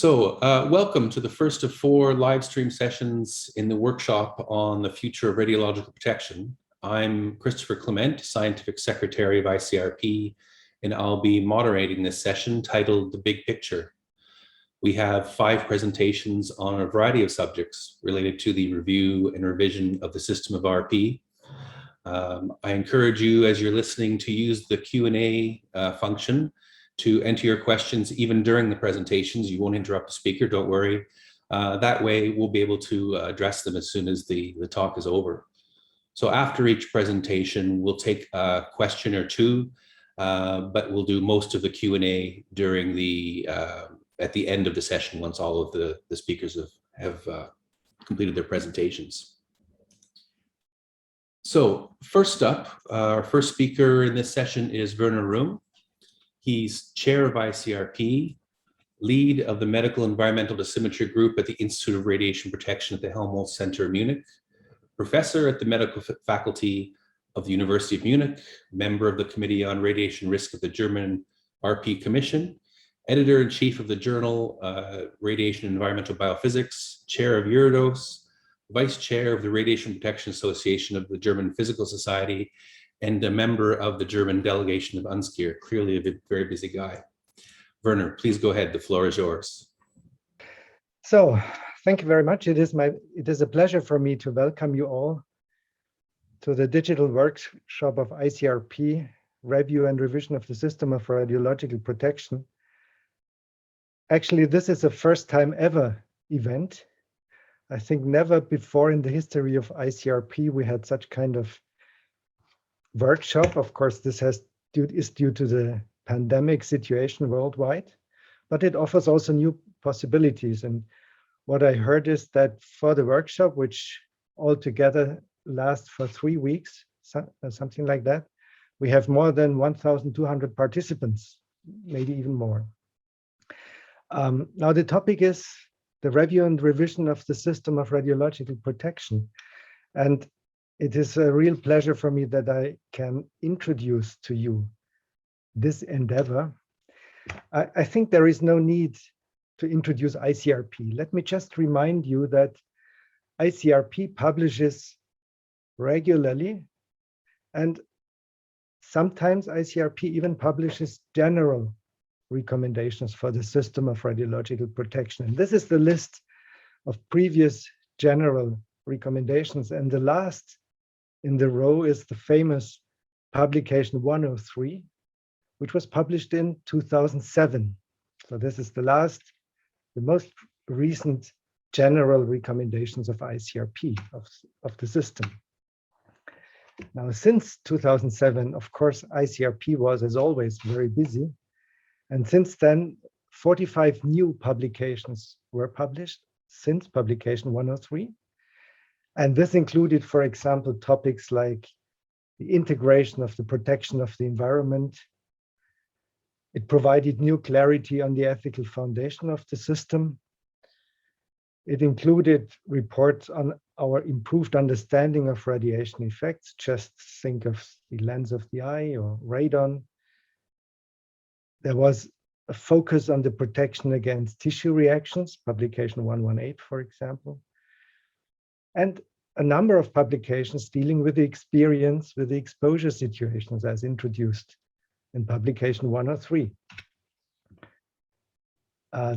Welcome to the first of 4 live stream sessions in the workshop on the future of radiological protection. I'm Christopher Clement, Scientific Secretary of ICRP, and I'll be moderating this session titled The Big Picture. We have 5 presentations on a variety of subjects related to the review and revision of the system of RP. I encourage you, as you're listening, to use the Q&A function to enter your questions even during the presentations. You won't interrupt the speaker, don't worry. That way we'll be able to address them as soon as the talk is over. So after each presentation, we'll take a question or two, but we'll do most of the Q&A during at the end of the session once all of the speakers have completed their presentations. So first up, our first speaker in this session is Werner Ruhm. He's chair of ICRP, lead of the Medical Environmental Dosimetry Group at the Institute of Radiation Protection at the Helmholtz Center of Munich, professor at the medical faculty of the University of Munich, member of the Committee on Radiation Risk of the German RP Commission, editor-in-chief of the journal Radiation and Environmental Biophysics, chair of EURODOSE, vice chair of the Radiation Protection Association of the German Physical Society, and a member of the German delegation of UNSCEAR. Clearly a very busy guy. Werner, please go ahead. The floor is yours. So, thank you very much. It is a pleasure for me to welcome you all to the digital workshop of ICRP, Review and Revision of the System of Radiological Protection. Actually, this is a first time ever event. I think never before in the history of ICRP we had such kind of workshop. Of course, this is due to the pandemic situation worldwide, but it offers also new possibilities. And what I heard is that for the workshop, which altogether lasts for 3 weeks, something like that, we have more than 1,200 participants, maybe even more. Now the topic is the review and revision of the system of radiological protection. And it is a real pleasure for me that I can introduce to you this endeavor. I think there is no need to introduce ICRP. Let me just remind you that ICRP publishes regularly, and sometimes ICRP even publishes general recommendations for the system of radiological protection. And this is the list of previous general recommendations, and the last in the row is the famous publication 103, which was published in 2007. So this is the most recent general recommendations of ICRP, of the system. Now, since 2007, of course, ICRP was, as always, very busy. And since then, 45 new publications were published since publication 103. And this included, for example, topics like the integration of the protection of the environment. It provided new clarity on the ethical foundation of the system. It included reports on our improved understanding of radiation effects. Just think of the lens of the eye or radon. There was a focus on the protection against tissue reactions, publication 118, for example. And a number of publications dealing with the experience with the exposure situations as introduced in publication 103.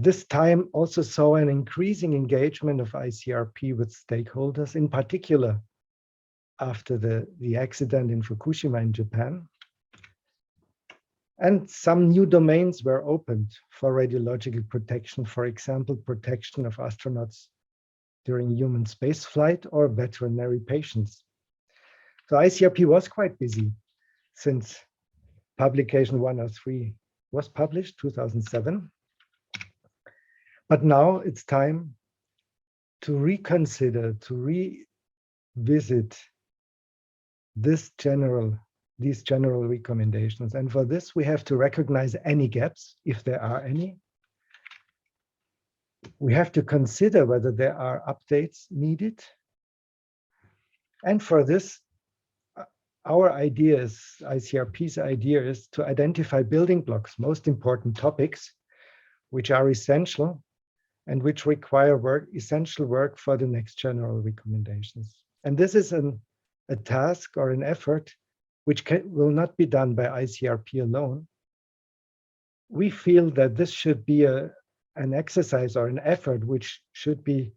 This time also saw an increasing engagement of ICRP with stakeholders, in particular after the accident in Fukushima in Japan. And some new domains were opened for radiological protection, for example, protection of astronauts during human spaceflight or veterinary patients. So ICRP was quite busy since publication 103 was published, 2007. But now it's time to reconsider, to revisit these general recommendations. And for this, we have to recognize any gaps, if there are any. We have to consider whether there are updates needed. And for this, our idea is, ICRP's idea is to identify building blocks, most important topics, which are essential and which require essential work for the next general recommendations. And this is a task or an effort which will not be done by ICRP alone. We feel that this should be an exercise or an effort which should be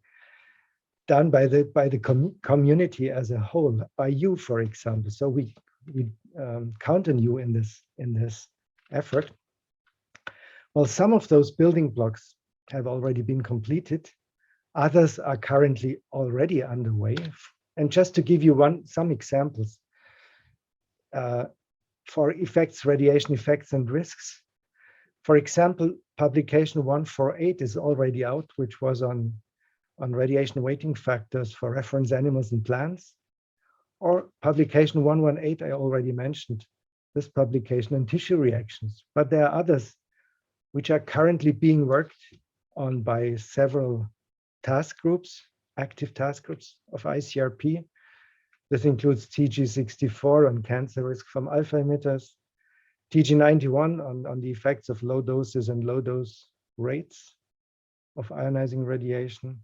done by the community as a whole, by you, for example. So we count on you in this effort. Well, some of those building blocks have already been completed. Others are currently already underway. And just to give you some examples, for effects, radiation effects and risks, for example, publication 148 is already out, which was on radiation weighting factors for reference animals and plants, or publication 118, I already mentioned this publication on tissue reactions, but there are others which are currently being worked on by several task groups, active task groups of ICRP. This includes TG64 on cancer risk from alpha emitters, TG91 on the effects of low doses and low dose rates of ionizing radiation,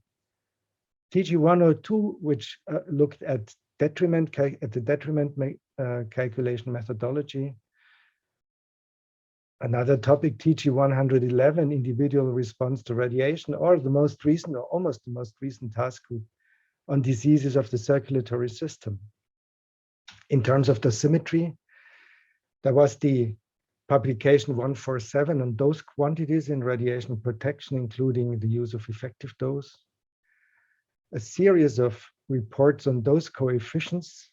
TG102, which looked at the detriment calculation methodology. Another topic, TG111, individual response to radiation, or the most recent, or almost the most recent task group on diseases of the circulatory system. In terms of dosimetry, there was the publication 147 on dose quantities in radiation protection, including the use of effective dose. A series of reports on dose coefficients.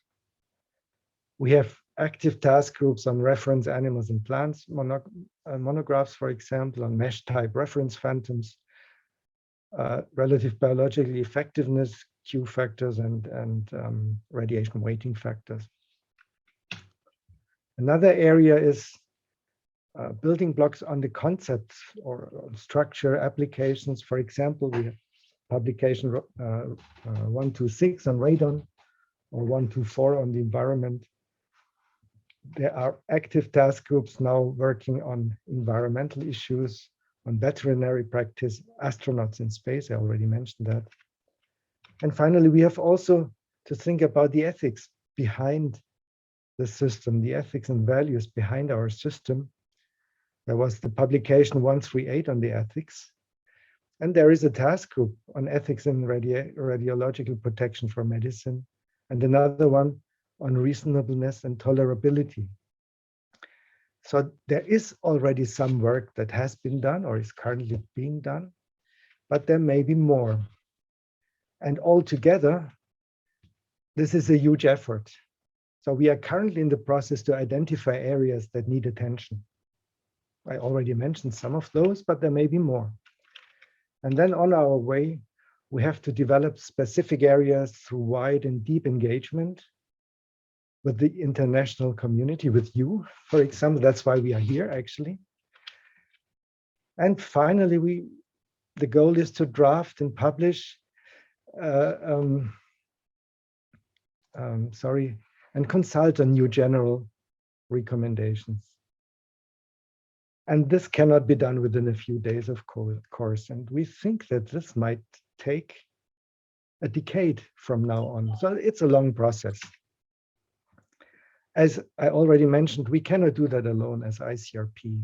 We have active task groups on reference animals and plants, monographs, for example, on mesh type reference phantoms, relative biological effectiveness, Q factors, and radiation weighting factors. Another area is building blocks on the concepts or structure applications. For example, we have publication 126 on radon, or 124 on the environment. There are active task groups now working on environmental issues, on veterinary practice, astronauts in space, I already mentioned that. And finally, we have also to think about the ethics behind the system, the ethics and values behind our system. There was the publication 138 on the ethics. And there is a task group on ethics in radiological protection for medicine, and another one on reasonableness and tolerability. So there is already some work that has been done or is currently being done, but there may be more. And altogether, this is a huge effort. So we are currently in the process to identify areas that need attention. I already mentioned some of those, but there may be more. And then on our way, we have to develop specific areas through wide and deep engagement with the international community, with you, for example. That's why we are here, actually. And finally, the goal is to draft and publish, and consult on new general recommendations. And this cannot be done within a few days, of course. And we think that this might take a decade from now on. So it's a long process. As I already mentioned, we cannot do that alone as ICRP.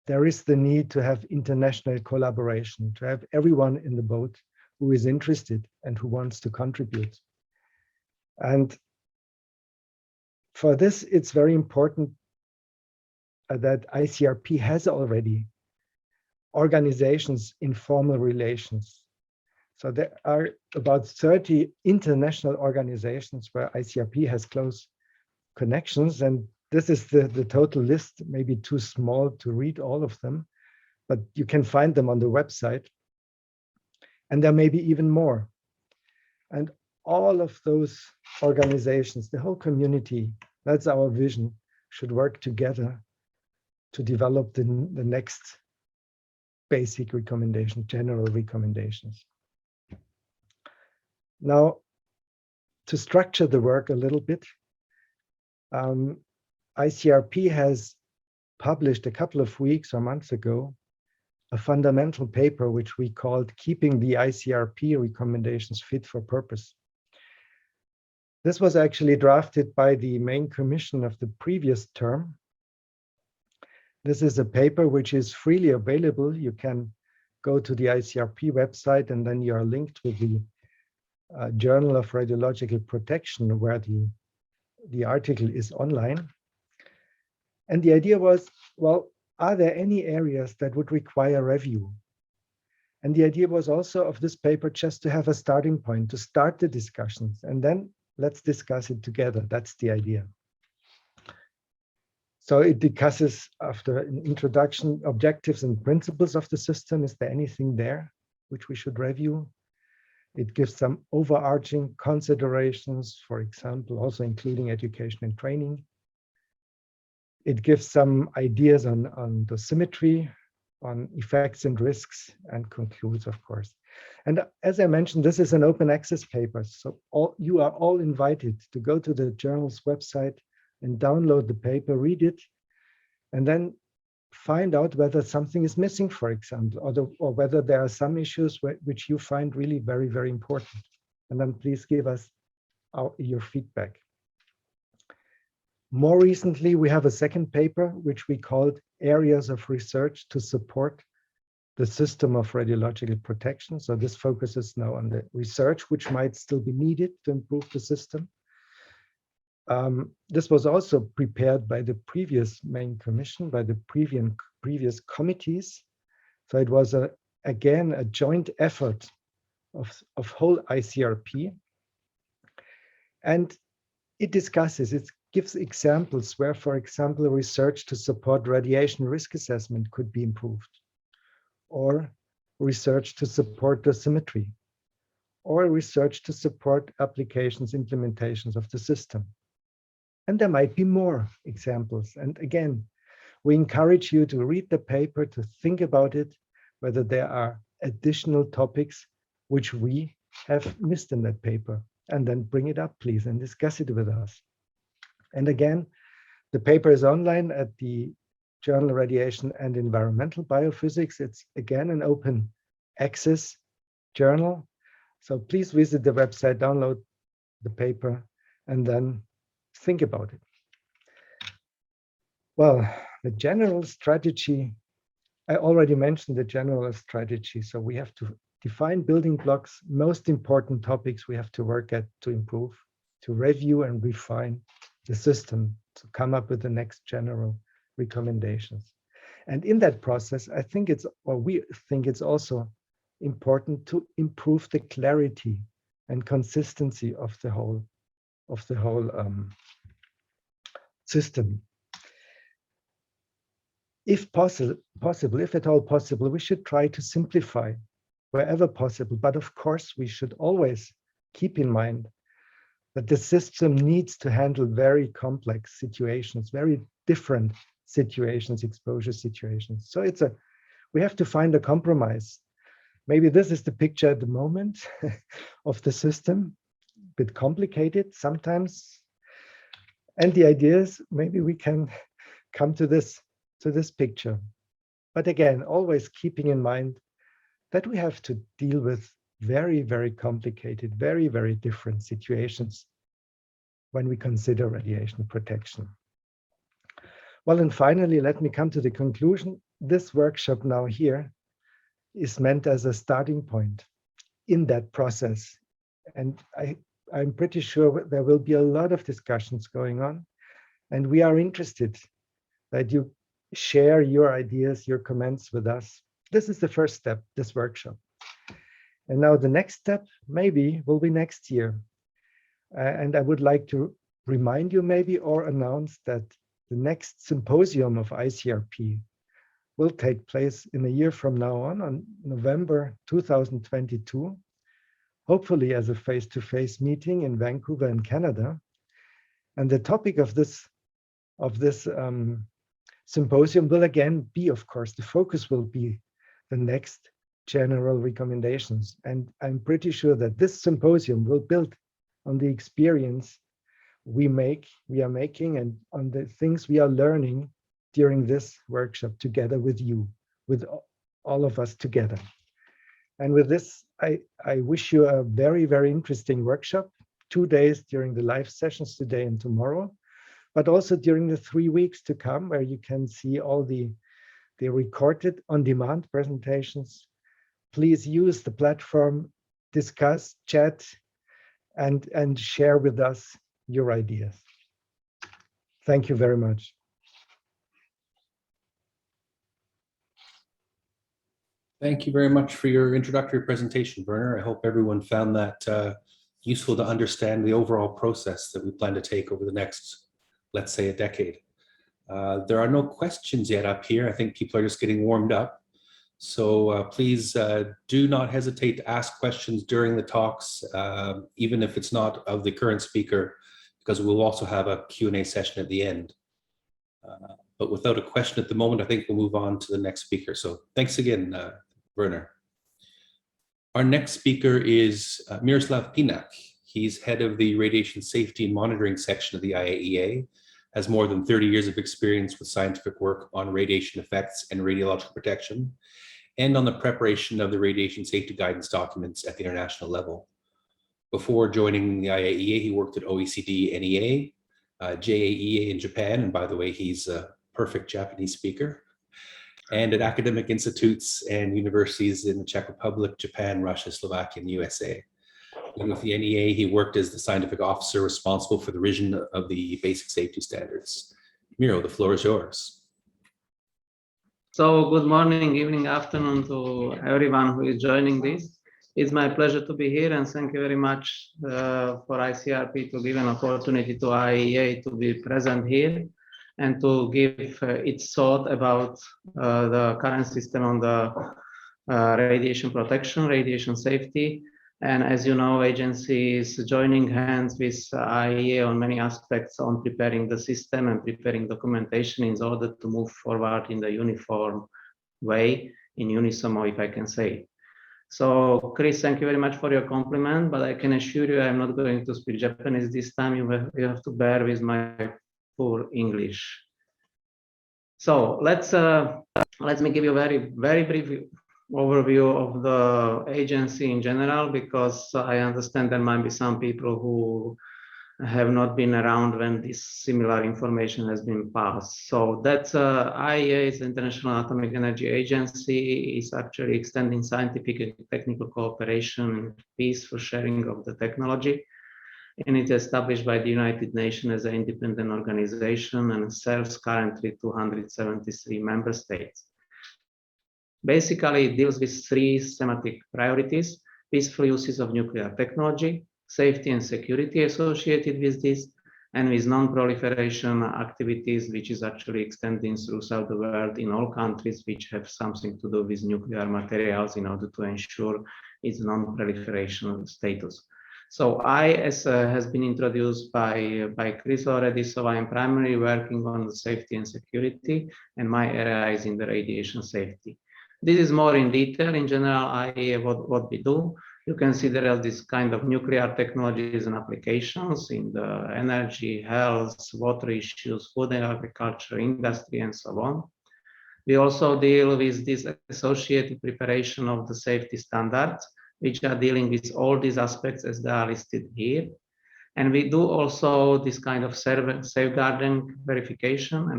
There is the need to have international collaboration, to have everyone in the boat who is interested and who wants to contribute. And for this, it's very important that ICRP has already organizations in formal relations. So there are about 30 international organizations where ICRP has close connections, and this is the total list, maybe too small to read all of them, but you can find them on the website. And there may be even more. And all of those organizations, the whole community, that's our vision, should work together to develop the next basic recommendation, general recommendations. Now, to structure the work a little bit, ICRP has published a couple of weeks or months ago a fundamental paper which we called Keeping the ICRP Recommendations Fit for Purpose. This was actually drafted by the main commission of the previous term. This is a paper which is freely available. You can go to the ICRP website and then you are linked with the Journal of Radiological Protection, where the article is online. And the idea was, well, are there any areas that would require review? And the idea was also of this paper just to have a starting point, to start the discussions, and then let's discuss it together. That's the idea. So it discusses, after an introduction, objectives and principles of the system. Is there anything there which we should review? It gives some overarching considerations, for example, also including education and training. It gives some ideas on dosimetry, on effects and risks, and concludes, of course. And as I mentioned, this is an open access paper. So you are all invited to go to the journal's website and download the paper, read it, and then find out whether something is missing, for example, or whether there are some issues which you find really very, very important. And then please give us your feedback. More recently, we have a second paper, which we called Areas of Research to Support the System of Radiological Protection. So this focuses now on the research, which might still be needed to improve the system. This was also prepared by the previous main commission, by the previous committees. So it was, again, a joint effort of whole ICRP. And it discusses, it gives examples where, for example, research to support radiation risk assessment could be improved, or research to support dosimetry, or research to support applications, implementations of the system. And there might be more examples. And again, we encourage you to read the paper, to think about it, whether there are additional topics which we have missed in that paper, and then bring it up, please, and discuss it with us. And again, the paper is online at the Journal Radiation and Environmental Biophysics. It's again an open access journal. So please visit the website, download the paper, and then think about it. Well, the general strategy, I already mentioned the general strategy. So we have to define building blocks, most important topics we have to work at to improve, to review and refine the system, to come up with the next general recommendations. And in that process, I think it's, or we think it's also important to improve the clarity and consistency of the whole system. If possible, if at all possible, we should try to simplify wherever possible. But of course, we should always keep in mind that the system needs to handle very complex situations, very different situations, exposure situations. So we have to find a compromise. Maybe this is the picture at the moment of the system, a bit complicated sometimes. And the idea is maybe we can come to this picture. But again, always keeping in mind that we have to deal with very, very complicated, very, very different situations when we consider radiation protection. Well, and finally, let me come to the conclusion. This workshop now here is meant as a starting point in that process. And I'm pretty sure there will be a lot of discussions going on. And we are interested that you share your ideas, your comments with us. This is the first step, this workshop. And now the next step maybe will be next year. And I would like to remind you maybe or announce that the next symposium of ICRP will take place in a year from now on November 2022, hopefully as a face-to-face meeting in Vancouver in Canada. And the topic of this symposium will again be, of course, the focus will be the next general recommendations. And I'm pretty sure that this symposium will build on the experience we are making and on the things we are learning during this workshop together with you, with all of us together. And with this, I wish you a very, very interesting workshop, 2 days during the live sessions today and tomorrow, but also during the 3 weeks to come, where you can see all the recorded on-demand presentations. Please use the platform, discuss, chat, and share with us your ideas. Thank you very much. Thank you very much for your introductory presentation, Werner. I hope everyone found that useful to understand the overall process that we plan to take over the next, let's say, a decade. There are no questions yet up here. I think people are just getting warmed up. So please do not hesitate to ask questions during the talks, even if it's not of the current speaker, because we'll also have a Q&A session at the end. But without a question at the moment, I think we'll move on to the next speaker. So thanks again, Werner. Our next speaker is Miroslav Pinak. He's head of the Radiation Safety and Monitoring section of the IAEA, has more than 30 years of experience with scientific work on radiation effects and radiological protection, and on the preparation of the radiation safety guidance documents at the international level. Before joining the IAEA, he worked at OECD NEA, JAEA in Japan, and by the way, he's a perfect Japanese speaker, and at academic institutes and universities in the Czech Republic, Japan, Russia, Slovakia, and USA. And with the NEA, he worked as the scientific officer responsible for the revision of the basic safety standards. Miro, the floor is yours. So good morning, evening, afternoon to everyone who is joining this. It's my pleasure to be here, and thank you very much for ICRP to give an opportunity to IAEA to be present here and to give its thought about the current system on the radiation protection, radiation safety. And as you know, agency is joining hands with IAEA on many aspects on preparing the system and preparing documentation in order to move forward in the uniform way, in unison, if I can say. So Chris, thank you very much for your compliment, but I can assure you I'm not going to speak Japanese this time. You have to bear with my poor English. So let me give you a very brief overview of the agency in general, because I understand there might be some people who have not been around when this similar information has been passed. So that's IAEA is the International Atomic Energy Agency, is actually extending scientific and technical cooperation and peaceful sharing of the technology. And it's established by the United Nations as an independent organization and serves currently 273 member states. Basically, it deals with 3 thematic priorities: peaceful uses of nuclear technology, safety and security associated with this, and with non-proliferation activities, which is actually extending throughout the world in all countries which have something to do with nuclear materials in order to ensure its non-proliferation status. So as has been introduced by Chris already, so I am primarily working on the safety and security, and my area is in the radiation safety. This is more in detail. In general, what we do. You can see there are this kind of nuclear technologies and applications in the energy, health, water issues, food and agriculture, industry, and so on. We also deal with this associated preparation of the safety standards, which are dealing with all these aspects as they are listed here. And we do also this kind of safeguarding verification,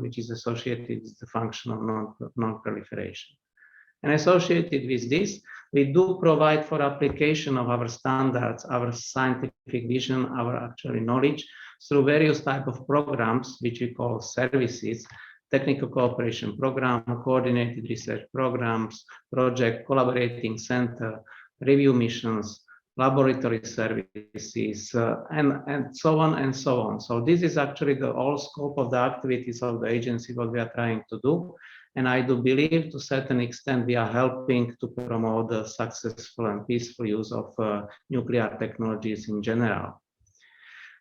which is associated with the function of non-proliferation. And associated with this, we do provide for application of our standards, our scientific vision, our actual knowledge through various types of programs, which we call services, technical cooperation program, coordinated research programs, project collaborating center, review missions, laboratory services, and so on and so on. So this is actually the whole scope of the activities of the agency, what we are trying to do. And I do believe to a certain extent we are helping to promote the successful and peaceful use of nuclear technologies in general.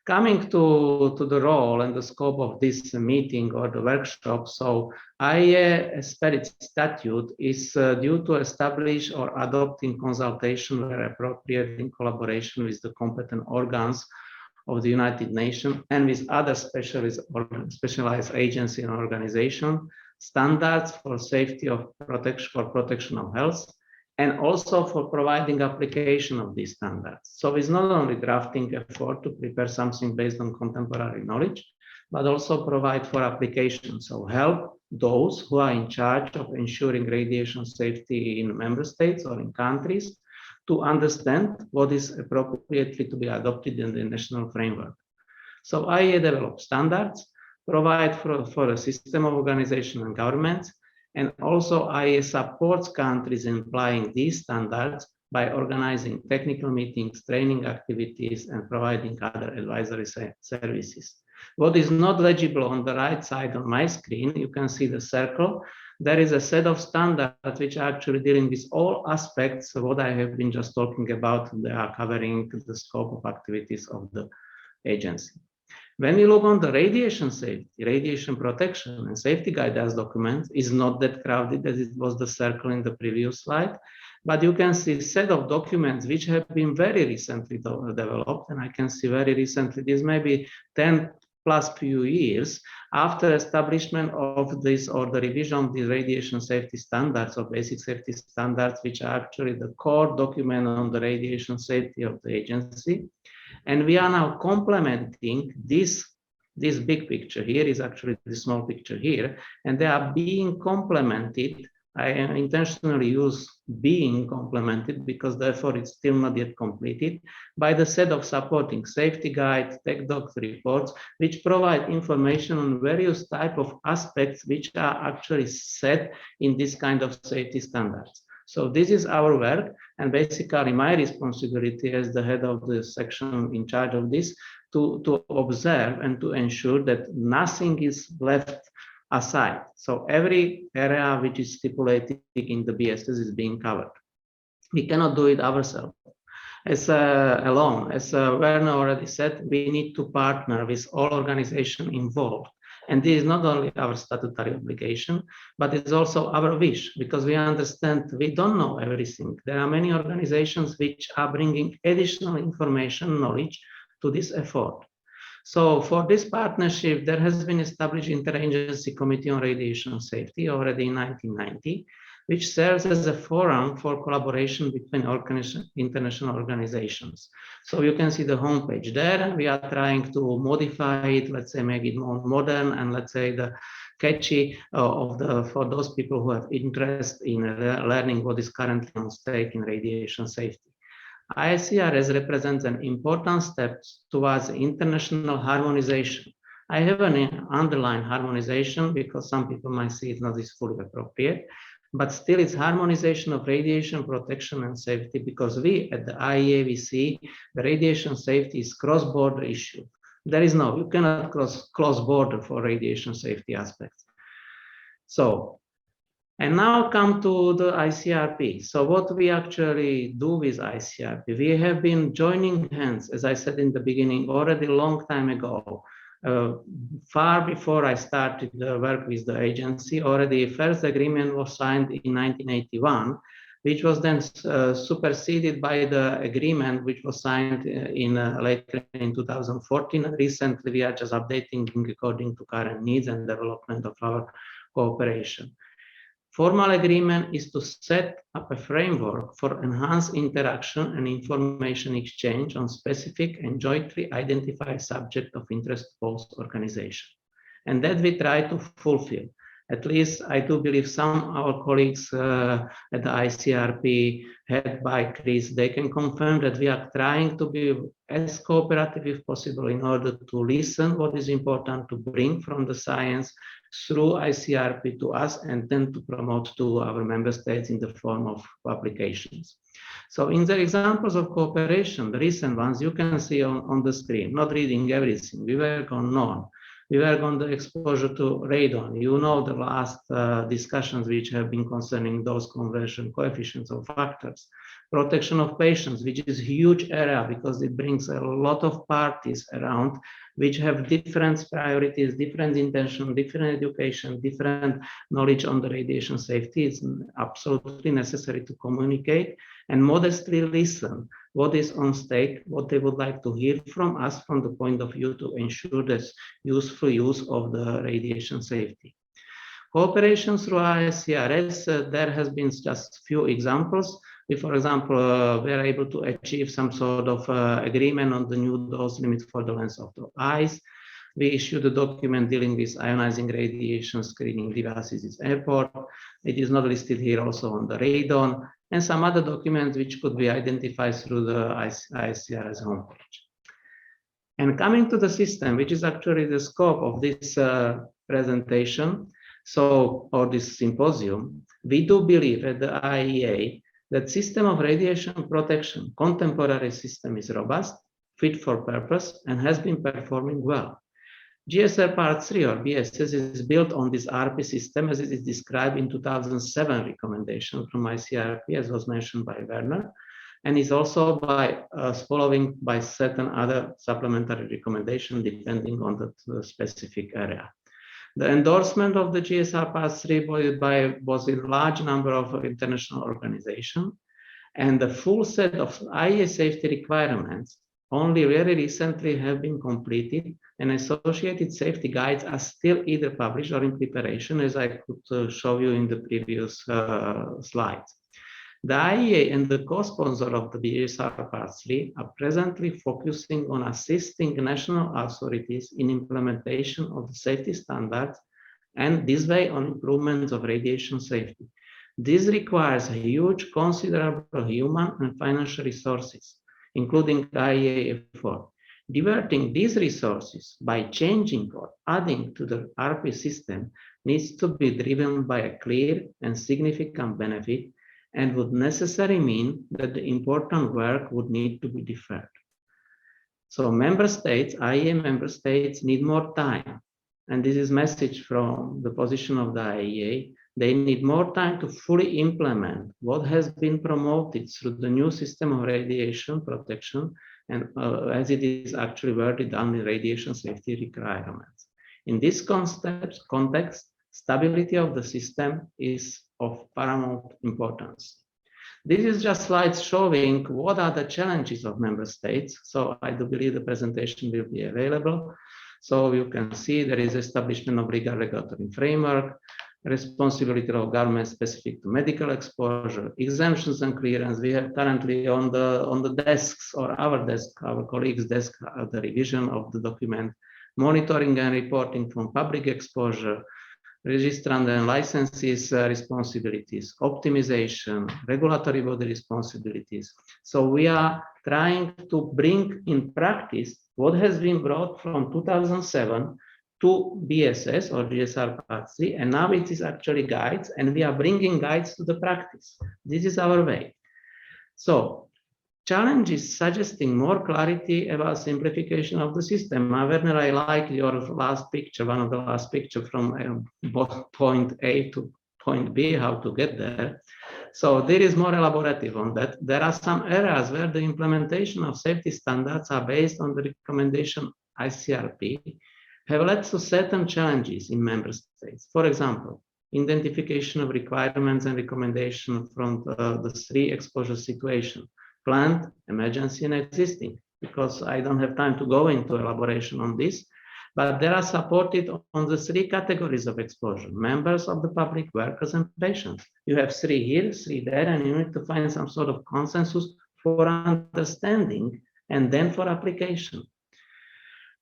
Coming to the role and the scope of this meeting or the workshop, so IAEA, as per its statute, is due to establish or adopt in consultation where appropriate in collaboration with the competent organs of the United Nations and with other specialized agencies and organizations, standards for safety of protection of health, and also for providing application of these standards. So it's not only drafting effort to prepare something based on contemporary knowledge, but also provide for application. So help those who are in charge of ensuring radiation safety in member states or in countries to understand what is appropriately to be adopted in the national framework. So IEA develops standards, provide for a system of organization and governments, and also IEA supports countries in applying these standards by organizing technical meetings, training activities, and providing other advisory services. What is not legible on the right side on my screen, you can see the circle. There is a set of standards which are actually dealing with all aspects of what I have been just talking about. They are covering the scope of activities of the agency. When you look on the radiation safety, radiation protection and safety guidance documents is not that crowded as it was the circle in the previous slide, but you can see a set of documents which have been very recently developed, and I can see very recently, this may be 10 plus few years after establishment of this or the revision of the radiation safety standards or basic safety standards, which are actually the core document on the radiation safety of the agency. And we are now complementing this big picture here is actually the small picture here, and they are being complemented. I intentionally use being complemented because therefore it's still not yet completed by the set of supporting safety guides, tech docs, reports, which provide information on various type of aspects which are actually set in this kind of safety standards. So this is our work, and basically my responsibility as the head of the section in charge of this to observe and to ensure that nothing is left aside. So every area which is stipulated in the BSS is being covered. We cannot do it ourselves alone. As Werner already said, we need to partner with all organizations involved. And this is not only our statutory obligation, but it's also our wish, because we understand we don't know everything. There are many organizations which are bringing additional information, knowledge to this effort. So for this partnership, there has been established Interagency Committee on Radiation Safety already in 1990, which serves as a forum for collaboration between international organizations. So you can see the homepage there. We are trying to modify it, let's say, make it more modern and let's say the catchy for those people who have interest in learning what is currently on stake in radiation safety. ICRS represents an important step towards international harmonization. I have an underlined harmonization because some people might see it not as fully appropriate, but still it's harmonization of radiation protection and safety, because we at the IEA, we see the radiation safety is cross-border issue. There is no, you cannot cross border for radiation safety aspects. So, and now come to the ICRP. So what we actually do with ICRP, we have been joining hands, as I said in the beginning, already a long time ago. Far before I started the work with the agency, already first agreement was signed in 1981, which was then superseded by the agreement which was signed later in 2014. And recently, we are just updating according to current needs and development of our cooperation. Formal agreement is to set up a framework for enhanced interaction and information exchange on specific and jointly identified subject of interest both organizations. And that we try to fulfill. At least I do believe some of our colleagues at the ICRP, head by Chris, they can confirm that we are trying to be as cooperative as possible in order to listen what is important to bring from the science through ICRP to us and then to promote to our member states in the form of publications. So in the examples of cooperation, the recent ones you can see on the screen, not reading everything. We work on norm. We work on the exposure to radon. You know the last discussions which have been concerning those conversion coefficients or factors. Protection of patients, which is a huge area because it brings a lot of parties around which have different priorities, different intention, different education, different knowledge on the radiation safety. It's absolutely necessary to communicate and modestly listen what is on stake, what they would like to hear from us from the point of view to ensure this useful use of the radiation safety. Cooperation through ICRS, there has been just few examples. We, for example, were able to achieve some sort of agreement on the new dose limit for the length of the eyes. We issued a document dealing with ionizing radiation screening devices at airport. It is not listed here also on the radon, and some other documents which could be identified through the ICRS homepage. And coming to the system, which is actually the scope of this presentation, or this symposium, we do believe at the IEA that system of radiation protection, contemporary system, is robust, fit for purpose, and has been performing well. GSR Part 3 or BSS is built on this RP system as it is described in 2007 recommendation from ICRP, as was mentioned by Werner, and is also following by certain other supplementary recommendations depending on the specific area. The endorsement of the GSR Part 3 was in a large number of international organizations, and the full set of IEA safety requirements only very recently have been completed, and associated safety guides are still either published or in preparation, as I could show you in the previous slides. The IEA and the co-sponsor of the GSR Part 3 are presently focusing on assisting national authorities in implementation of the safety standards, and this way on improvements of radiation safety. This requires a huge, considerable human and financial resources, including IEA effort. Diverting these resources by changing or adding to the RP system needs to be driven by a clear and significant benefit, and would necessarily mean that the important work would need to be deferred. So member states, IEA member states, need more time. And this is a message from the position of the IEA. They need more time to fully implement what has been promoted through the new system of radiation protection, and as it is actually worded down in radiation safety requirements. In this context, stability of the system is of paramount importance. This is just slides showing what are the challenges of member states. So I do believe the presentation will be available. So you can see there is establishment of legal regulatory framework, responsibility of government specific to medical exposure, exemptions and clearance. We have currently on the desks, or our desk, our colleagues' desk, the revision of the document, monitoring and reporting from public exposure, registrant and licenses responsibilities, optimization, regulatory body responsibilities. So we are trying to bring in practice what has been brought from 2007 to BSS or GSR Part 3, and now it is actually guides, and we are bringing guides to the practice. This is our way. So challenges suggesting more clarity about simplification of the system. Werner, I like your last picture, one of the last picture from point A to point B, how to get there. So there is more elaborative on that. There are some areas where the implementation of safety standards are based on the recommendation ICRP have led to certain challenges in member states. For example, identification of requirements and recommendations from the three exposure situations: planned, emergency, and existing, because I don't have time to go into elaboration on this, but they are supported on the three categories of exposure: members of the public, workers, and patients. You have three here, three there, and you need to find some sort of consensus for understanding and then for application.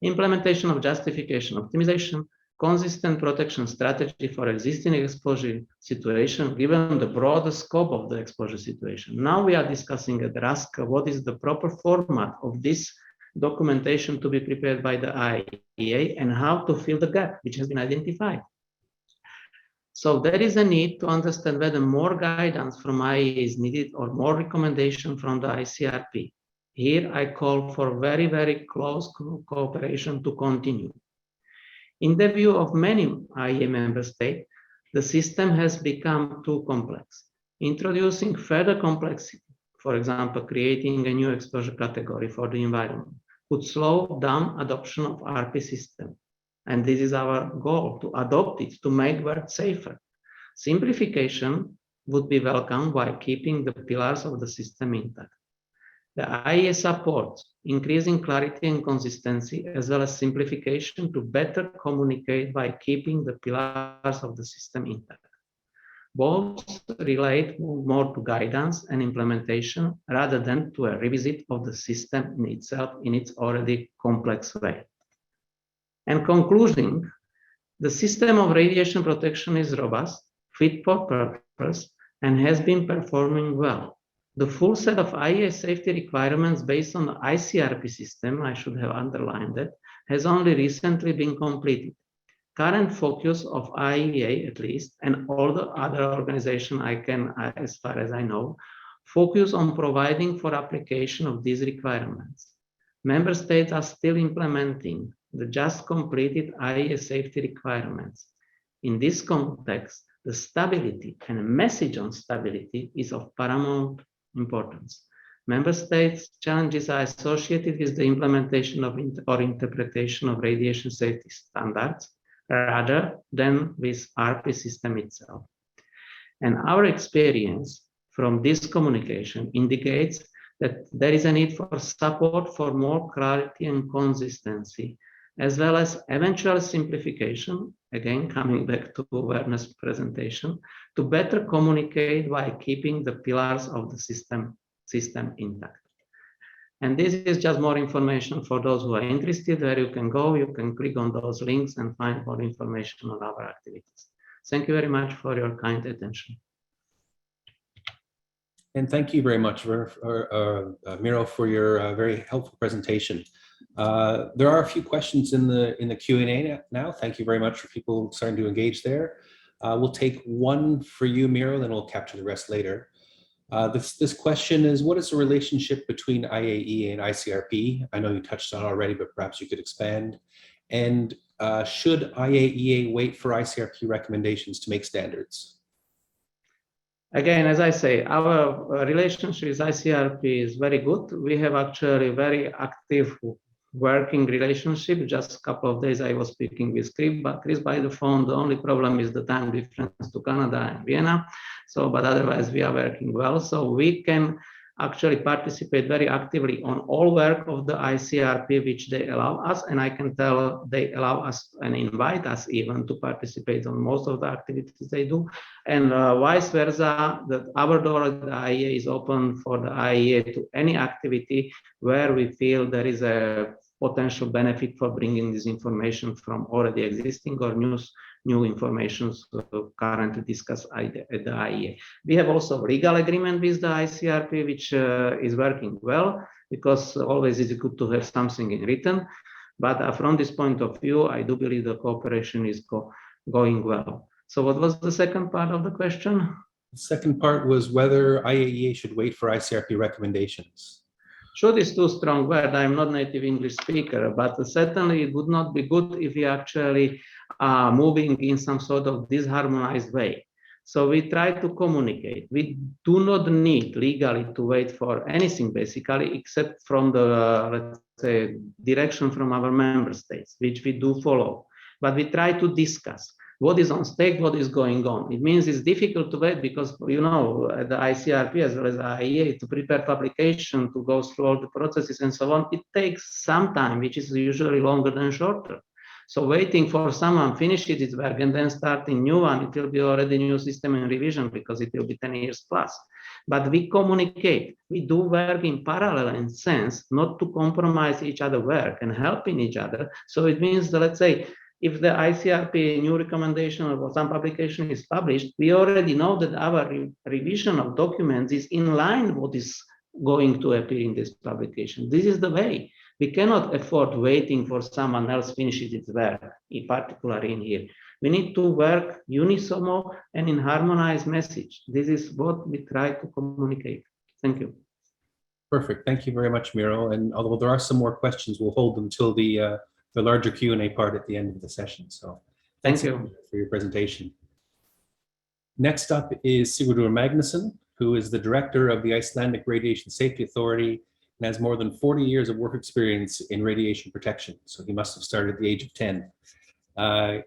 Implementation of justification optimization, consistent protection strategy for existing exposure situation, given the broader scope of the exposure situation. Now we are discussing at RASC what is the proper format of this documentation to be prepared by the IEA and how to fill the gap which has been identified. So there is a need to understand whether more guidance from IEA is needed or more recommendation from the ICRP. Here I call for very, very close cooperation to continue. In the view of many IEA member states, the system has become too complex. Introducing further complexity, for example, creating a new exposure category for the environment, would slow down adoption of RP system. And this is our goal, to adopt it, to make work safer. Simplification would be welcome while keeping the pillars of the system intact. The IEA supports increasing clarity and consistency as well as simplification to better communicate by keeping the pillars of the system intact. Both relate more to guidance and implementation rather than to a revisit of the system in itself in its already complex way. And concluding, the system of radiation protection is robust, fit for purpose, and has been performing well. The full set of IEA safety requirements based on the ICRP system, I should have underlined that, has only recently been completed. Current focus of IEA, at least, and all the other organizations I can, as far as I know, focus on providing for application of these requirements. Member states are still implementing the just completed IEA safety requirements. In this context, the stability and a message on stability is of paramount importance. Member states' challenges are associated with the implementation of or interpretation of radiation safety standards rather than with RP system itself. And our experience from this communication indicates that there is a need for support for more clarity and consistency, as well as eventual simplification, again, coming back to awareness presentation, to better communicate while keeping the pillars of the system intact. And this is just more information for those who are interested. Where you can go, you can click on those links and find more information on our activities. Thank you very much for your kind attention. And thank you very much, Miro, for your very helpful presentation. There are a few questions in the Q&A now. Thank you very much for people starting to engage there. We'll take one for you, Miro, then we'll capture the rest later. This question is, what is the relationship between IAEA and ICRP? I know you touched on it already, but perhaps you could expand. And should IAEA wait for ICRP recommendations to make standards? Again, as I say, our relationship with ICRP is very good. We have actually very active working relationship. Just a couple of days I was speaking with Chris by the phone. The only problem is the time difference to Canada and Vienna. So, but otherwise we are working well. So we can actually participate very actively on all work of the ICRP, which they allow us. And I can tell they allow us and invite us even to participate on most of the activities they do. And vice versa, that our door at the IEA is open for the IEA to any activity where we feel there is a potential benefit for bringing this information from already existing or new information currently discussed at the IEA. We have also legal agreement with the ICRP, which is working well, because always it's good to have something in written. But from this point of view, I do believe the cooperation is going well. So what was the second part of the question? The second part was whether IAEA should wait for ICRP recommendations. Should is too strong word. I'm not native English speaker, but certainly it would not be good if we actually are moving in some sort of disharmonized way. So we try to communicate. We do not need legally to wait for anything basically, except from the, let's say, direction from our member states, which we do follow. But we try to discuss what is on stake, what is going on. It means it's difficult to wait because, you know, the ICRP as well as the IEA to prepare publication, to go through all the processes and so on, it takes some time, which is usually longer than shorter. So waiting for someone finishes its work and then starting new one, it will be already new system in revision because it will be 10 years plus. But we communicate, we do work in parallel in sense, not to compromise each other work and helping each other. So it means that, let's say, if the ICRP new recommendation or some publication is published, we already know that our revision of documents is in line with what is going to appear in this publication. This is the way. We cannot afford waiting for someone else finishes its work, in particular in here. We need to work unisono and in harmonized message. This is what we try to communicate. Thank you. Perfect. Thank you very much, Miro. And although there are some more questions, we'll hold them till the larger Q&A part at the end of the session. So thank you for your presentation. Next up is Sigurdur Magnusson, who is the director of the Icelandic Radiation Safety Authority and has more than 40 years of work experience in radiation protection. So he must have started at the age of 10.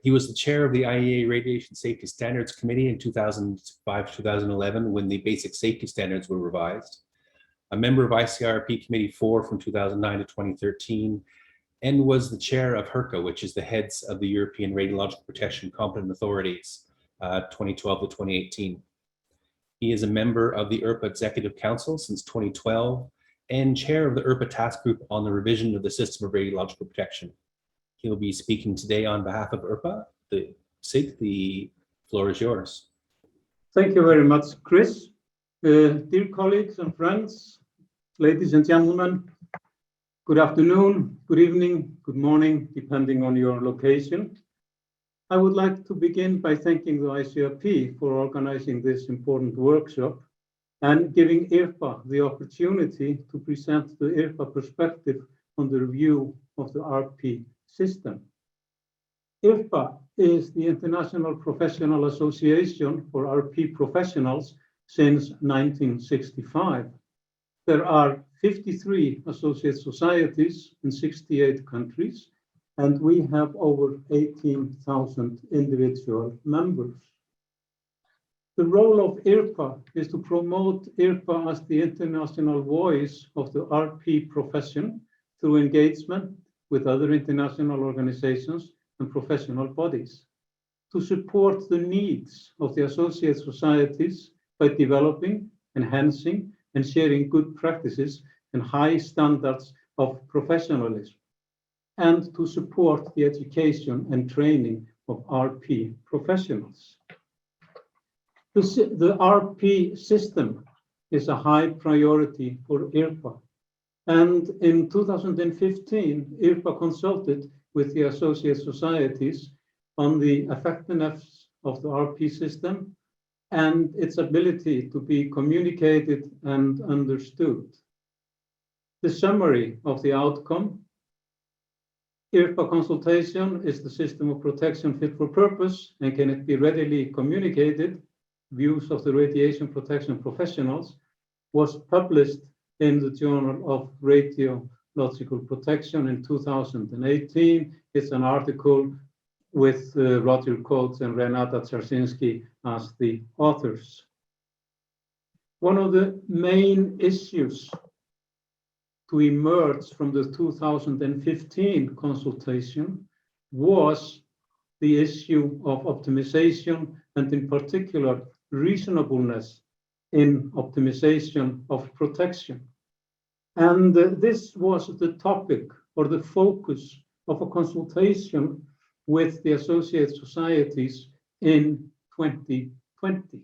He was the chair of the IEA Radiation Safety Standards Committee in 2005-2011 when the basic safety standards were revised. a member of ICRP Committee 4 from 2009 to 2013, and was the chair of HRCA, which is the heads of the European Radiological Protection Competent Authorities, 2012 to 2018. He is a member of the IRPA Executive Council since 2012 and chair of the IRPA Task Group on the revision of the system of radiological protection. He'll be speaking today on behalf of IRPA. Sig, the floor is yours. Thank you very much, Chris. Dear colleagues and friends, ladies and gentlemen, good afternoon, good evening, good morning, depending on your location. I would like to begin by thanking the ICRP for organizing this important workshop and giving IRPA the opportunity to present the IRPA perspective on the review of the RP system. IRPA is the International Professional Association for RP Professionals since 1965. There are 53 associate societies in 68 countries, and we have over 18,000 individual members. The role of IRPA is to promote IRPA as the international voice of the RP profession through engagement with other international organizations and professional bodies, to support the needs of the associate societies by developing, enhancing, and sharing good practices and high standards of professionalism, and to support the education and training of RP professionals. The RP system is a high priority for IRPA, and in 2015, IRPA consulted with the associate societies on the effectiveness of the RP system and its ability to be communicated and understood. The summary of the outcome: IRPA consultation is the system of protection fit for purpose, and can it be readily communicated? Views of the radiation protection professionals was published in the Journal of Radiological Protection in 2018. It's an article with Roger Coates and Renata Czarczynski as the authors. One of the main issues to emerge from the 2015 consultation was the issue of optimization, and in particular reasonableness in optimization of protection. And this was the topic or the focus of a consultation with the associate societies in 2020.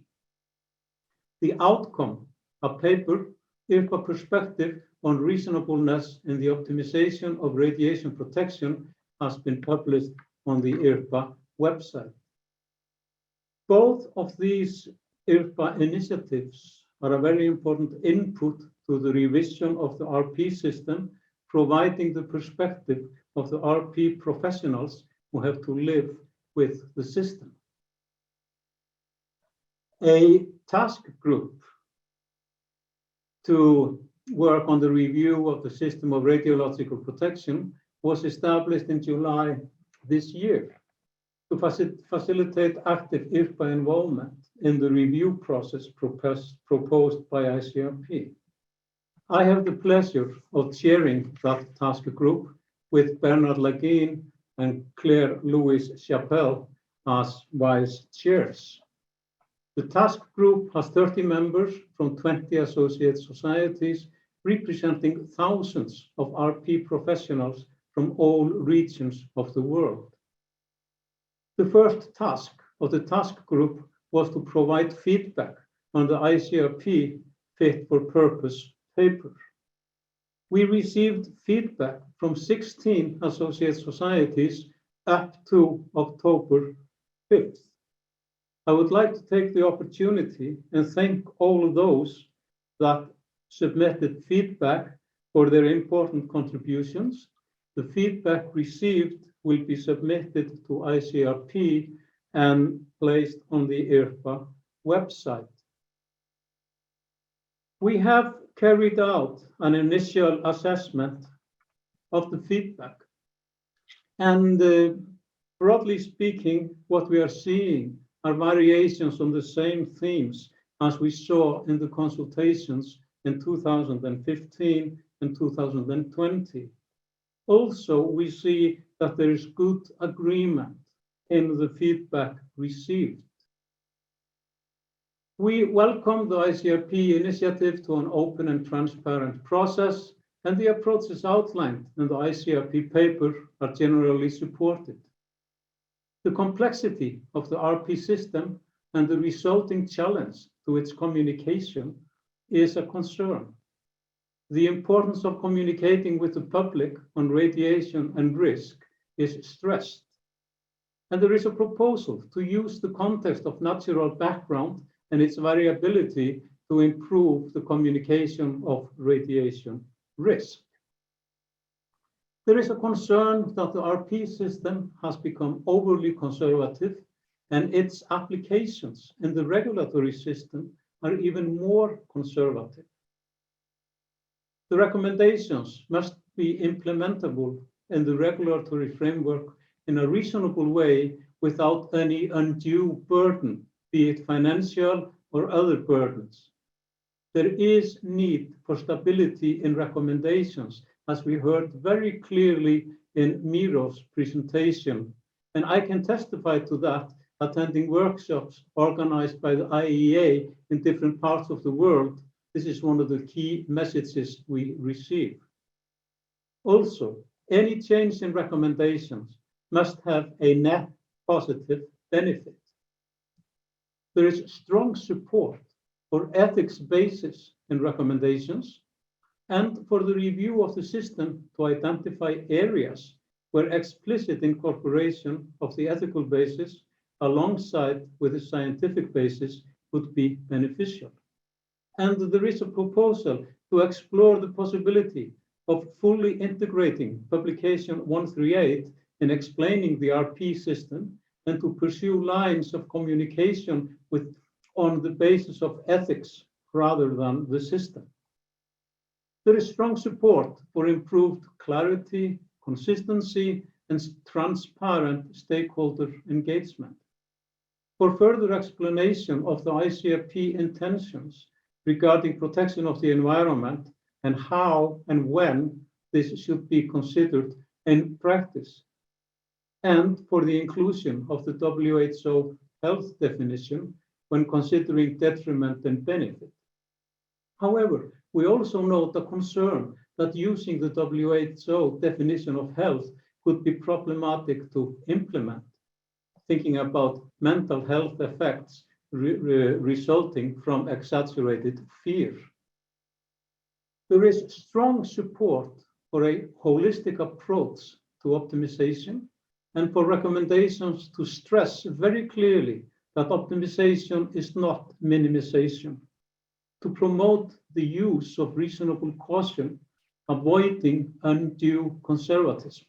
The outcome, a paper, IRPA Perspective on Reasonableness in the Optimization of Radiation Protection, has been published on the IRPA website. Both of these IRPA initiatives are a very important input to the revision of the RP system, providing the perspective of the RP professionals who have to live with the system. A task group to work on the review of the system of radiological protection was established in July this year to facilitate active IRPA involvement in the review process proposed by ICRP. I have the pleasure of chairing that task group with Bernard Laguine and Claire Louis-Chapelle as vice chairs. The task group has 30 members from 20 associate societies, representing thousands of RP professionals from all regions of the world. The first task of the task group was to provide feedback on the ICRP Fit for Purpose paper. We received feedback from 16 associate societies up to October 5th. I would like to take the opportunity and thank all of those that submitted feedback for their important contributions. The feedback received will be submitted to ICRP and placed on the IRPA website. We have carried out an initial assessment of the feedback, and broadly speaking, what we are seeing are variations on the same themes as we saw in the consultations in 2015 and 2020. Also, we see that there is good agreement in the feedback received. We welcome the ICRP initiative to an open and transparent process, and the approaches outlined in the ICRP paper are generally supported. The complexity of the RP system and the resulting challenge to its communication is a concern. The importance of communicating with the public on radiation and risk is stressed. And there is a proposal to use the context of natural background and its variability to improve the communication of radiation risk. There is a concern that the RP system has become overly conservative and its applications in the regulatory system are even more conservative. The recommendations must be implementable in the regulatory framework in a reasonable way without any undue burden, be it financial or other burdens. There is need for stability in recommendations, as we heard very clearly in Miro's presentation. And I can testify to that, attending workshops organized by the IEA in different parts of the world. This is one of the key messages we receive. Also, any change in recommendations must have a net positive benefit. There is strong support for ethics basis in recommendations and for the review of the system to identify areas where explicit incorporation of the ethical basis alongside with the scientific basis would be beneficial. And there is a proposal to explore the possibility of fully integrating Publication 138 in explaining the RP system and to pursue lines of communication on the basis of ethics rather than the system. There is strong support for improved clarity, consistency, and transparent stakeholder engagement. For further explanation of the ICRP intentions regarding protection of the environment and how and when this should be considered in practice, and for the inclusion of the WHO health definition when considering detriment and benefit. However, we also note the concern that using the WHO definition of health could be problematic to implement, thinking about mental health effects resulting from exaggerated fear. There is strong support for a holistic approach to optimization and for recommendations to stress very clearly that optimization is not minimization, to promote the use of reasonable caution, avoiding undue conservatism,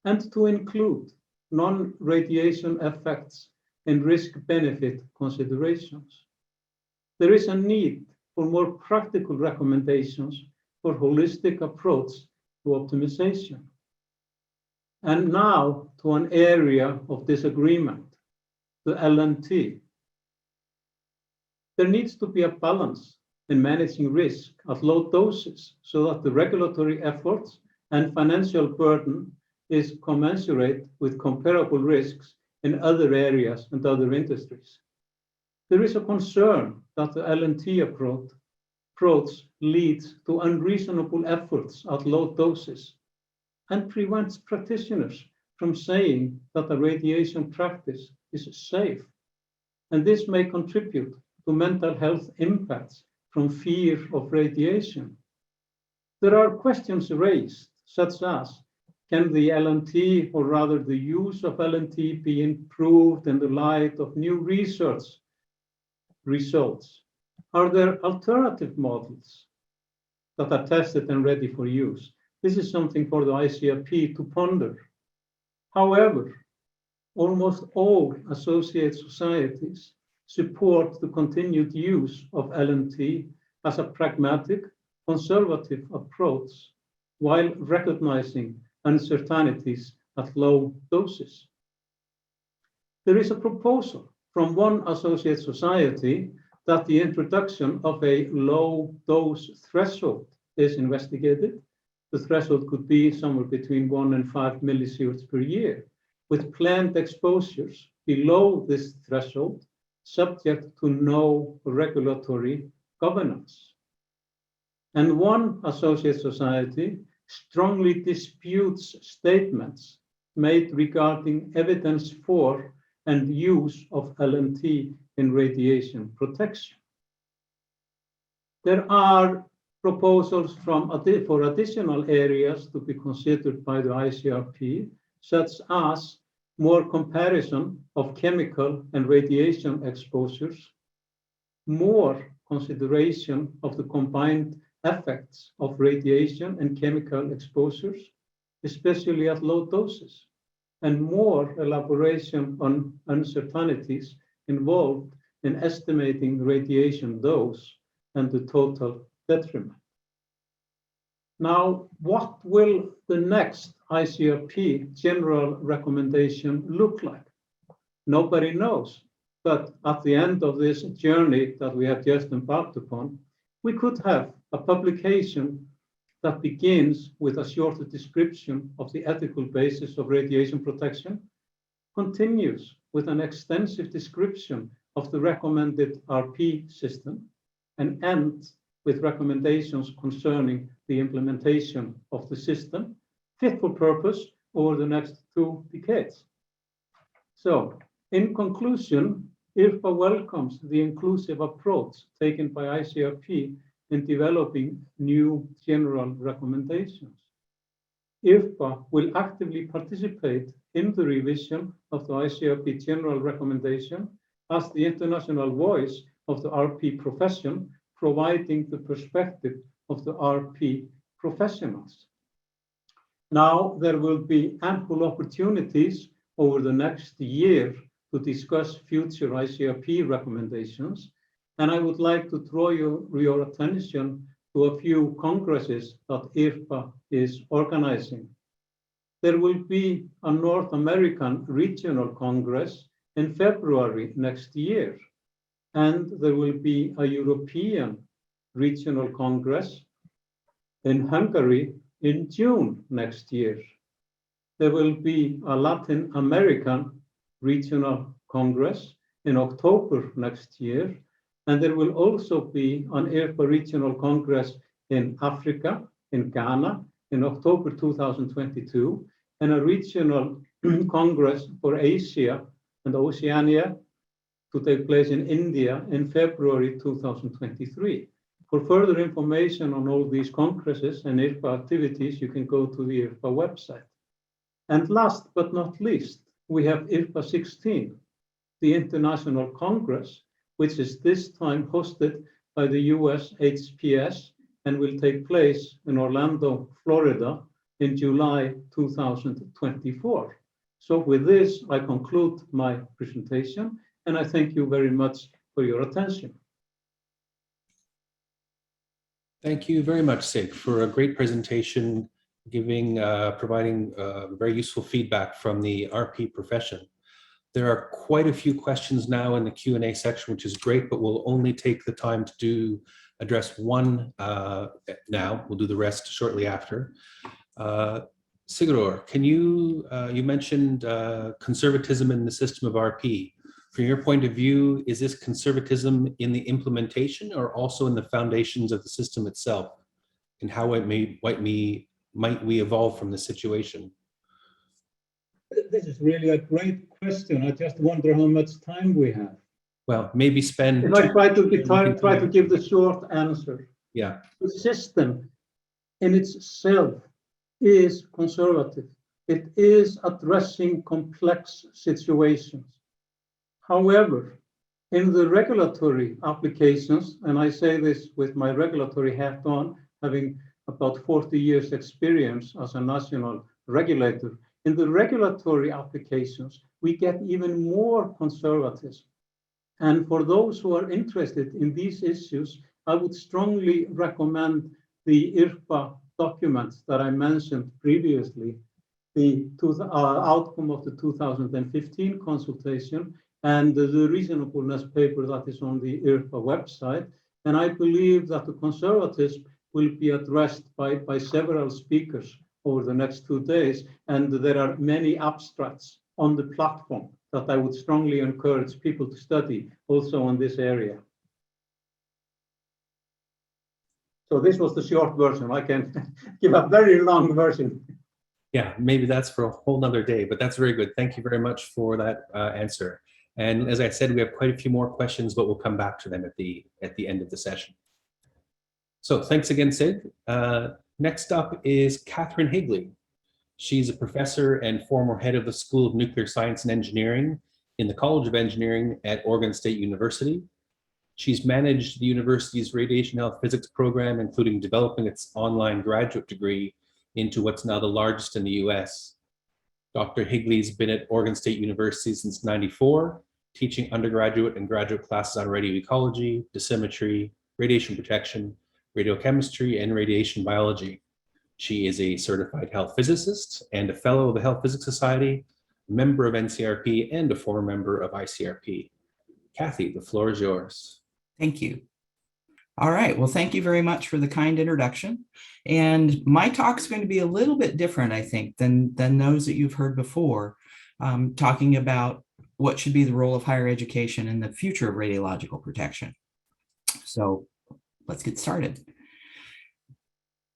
and to include non-radiation effects in risk-benefit considerations. There is a need for more practical recommendations for holistic approach to optimization. And now to an area of disagreement, the LNT. There needs to be a balance in managing risk at low doses so that the regulatory efforts and financial burden is commensurate with comparable risks in other areas and other industries. There is a concern that the LNT approach leads to unreasonable efforts at low doses and prevents practitioners from saying that the radiation practice is safe. And this may contribute to mental health impacts from fear of radiation. There are questions raised, such as, can the LNT, or rather the use of LNT, be improved in the light of new research results? Are there alternative models that are tested and ready for use? This is something for the ICRP to ponder. However, almost all associate societies support the continued use of LNT as a pragmatic, conservative approach while recognizing uncertainties at low doses. There is a proposal from one associate society that the introduction of a low dose threshold is investigated. The threshold could be somewhere between 1 and 5 millisieverts per year, with planned exposures below this threshold, subject to no regulatory governance. And one associate society strongly disputes statements made regarding evidence for and use of LNT in radiation protection. There are proposals for additional areas to be considered by the ICRP, such as more comparison of chemical and radiation exposures, more consideration of the combined effects of radiation and chemical exposures, especially at low doses, and more elaboration on uncertainties involved in estimating radiation dose and the total detriment. Now, what will the next ICRP general recommendation look like? Nobody knows, but at the end of this journey that we have just embarked upon, we could have a publication that begins with a shorter description of the ethical basis of radiation protection, continues with an extensive description of the recommended RP system, and ends with recommendations concerning the implementation of the system, fit for purpose over the next 2 decades. So, in conclusion, IRPA welcomes the inclusive approach taken by ICRP in developing new general recommendations. IRPA will actively participate in the revision of the ICRP general recommendation as the international voice of the RP profession, providing the perspective of the RP professionals. Now, there will be ample opportunities over the next year to discuss future ICRP recommendations, and I would like to draw your attention to a few congresses that IRPA is organizing. There will be a North American Regional Congress in February next year, and there will be a European Regional Congress in Hungary in June next year. There will be a Latin American Regional Congress in October next year, and there will also be an IRPA Regional Congress in Africa, in Ghana, in October 2022, and a Regional Congress for Asia and Oceania to take place in India in February 2023. For further information on all these congresses and IRPA activities, you can go to the IRPA website. And last but not least, we have IRPA 16, the International Congress, which is this time hosted by the US HPS and will take place in Orlando, Florida in July 2024. So with this, I conclude my presentation, and I thank you very much for your attention. Thank you very much, Sig, for a great presentation, providing very useful feedback from the RP profession. There are quite a few questions now in the Q&A section, which is great, but we'll only take the time to address one now. We'll do the rest shortly after. Sigurður, can you mentioned conservatism in the system of RP. From your point of view, is this conservatism in the implementation or also in the foundations of the system itself? And how might we evolve from this situation? This is really a great question. I just wonder how much time we have. Well, maybe spend. If I try to give the short answer. Yeah. The system in itself is conservative. It is addressing complex situations. However, in the regulatory applications, and I say this with my regulatory hat on, having about 40 years experience as a national regulator, in the regulatory applications, we get even more conservatism. And for those who are interested in these issues, I would strongly recommend the IRPA documents that I mentioned previously, the outcome of the 2015 consultation, and the reasonableness paper that is on the IRPA website. And I believe that the conservatism will be addressed by several speakers over the next 2 days. And there are many abstracts on the platform that I would strongly encourage people to study also on this area. So this was the short version. I can give a very long version. Yeah, maybe that's for a whole nother day, but that's very good. Thank you very much for that answer. And as I said, we have quite a few more questions, but we'll come back to them at the end of the session. So thanks again, Sid. Next up is Catherine Higley. She's a professor and former head of the School of Nuclear Science and Engineering in the College of Engineering at Oregon State University. She's managed the university's radiation health physics program, including developing its online graduate degree into what's now the largest in the US. Dr. Higley's been at Oregon State University since '94, teaching undergraduate and graduate classes on radioecology, dosimetry, radiation protection, radiochemistry, and radiation biology. She is a certified health physicist and a fellow of the Health Physics Society, member of NCRP, and a former member of ICRP. Kathy, the floor is yours. Thank you. All right, well, thank you very much for the kind introduction. And my talk is going to be a little bit different, I think, than those that you've heard before, talking about what should be the role of higher education in the future of radiological protection. So let's get started.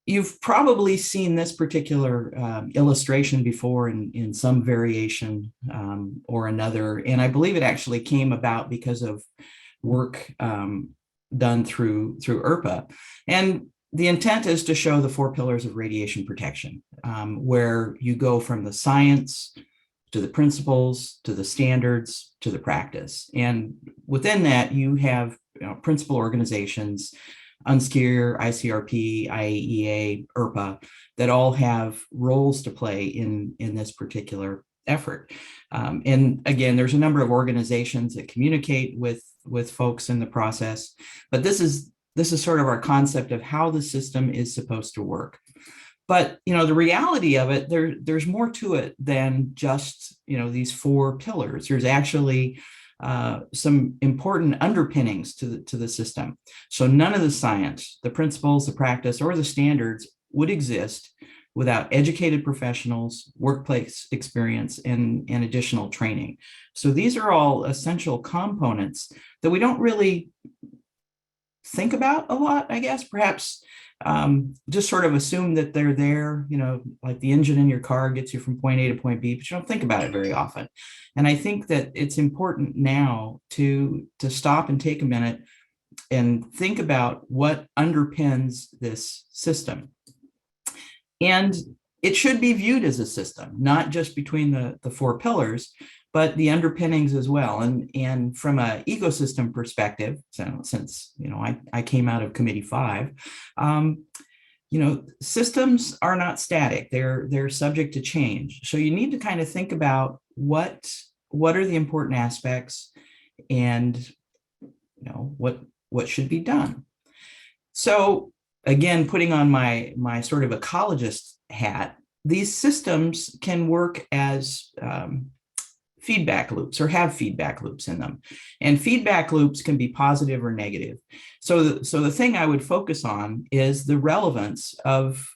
You've probably seen this particular illustration before in some variation or another, and I believe it actually came about because of work done through IRPA. And the intent is to show the 4 pillars of radiation protection, where you go from the science to the principles, to the standards, to the practice. And within that, you have principal organizations, UNSCEAR, ICRP, IAEA, IRPA, that all have roles to play in this particular effort. And again, there's a number of organizations that communicate with folks in the process, but this is sort of our concept of how the system is supposed to work. But the reality of it, there's more to it than just these 4 pillars. There's actually some important underpinnings to the system. So none of the science, the principles, the practice, or the standards would exist without educated professionals, workplace experience, and additional training. So these are all essential components that we don't really think about a lot, I guess. Perhaps just sort of assume that they're there, like the engine in your car gets you from point A to point B, but you don't think about it very often. And I think that it's important now to stop and take a minute and think about what underpins this system. And it should be viewed as a system, not just between the 4 pillars, but the underpinnings as well. And from an ecosystem perspective, so since I came out of Committee 5, systems are not static. They're subject to change. So you need to kind of think about what are the important aspects, and what should be done. So again, putting on my sort of ecologist hat, these systems can work as feedback loops, or have feedback loops in them. And feedback loops can be positive or negative. So the thing I would focus on is the relevance of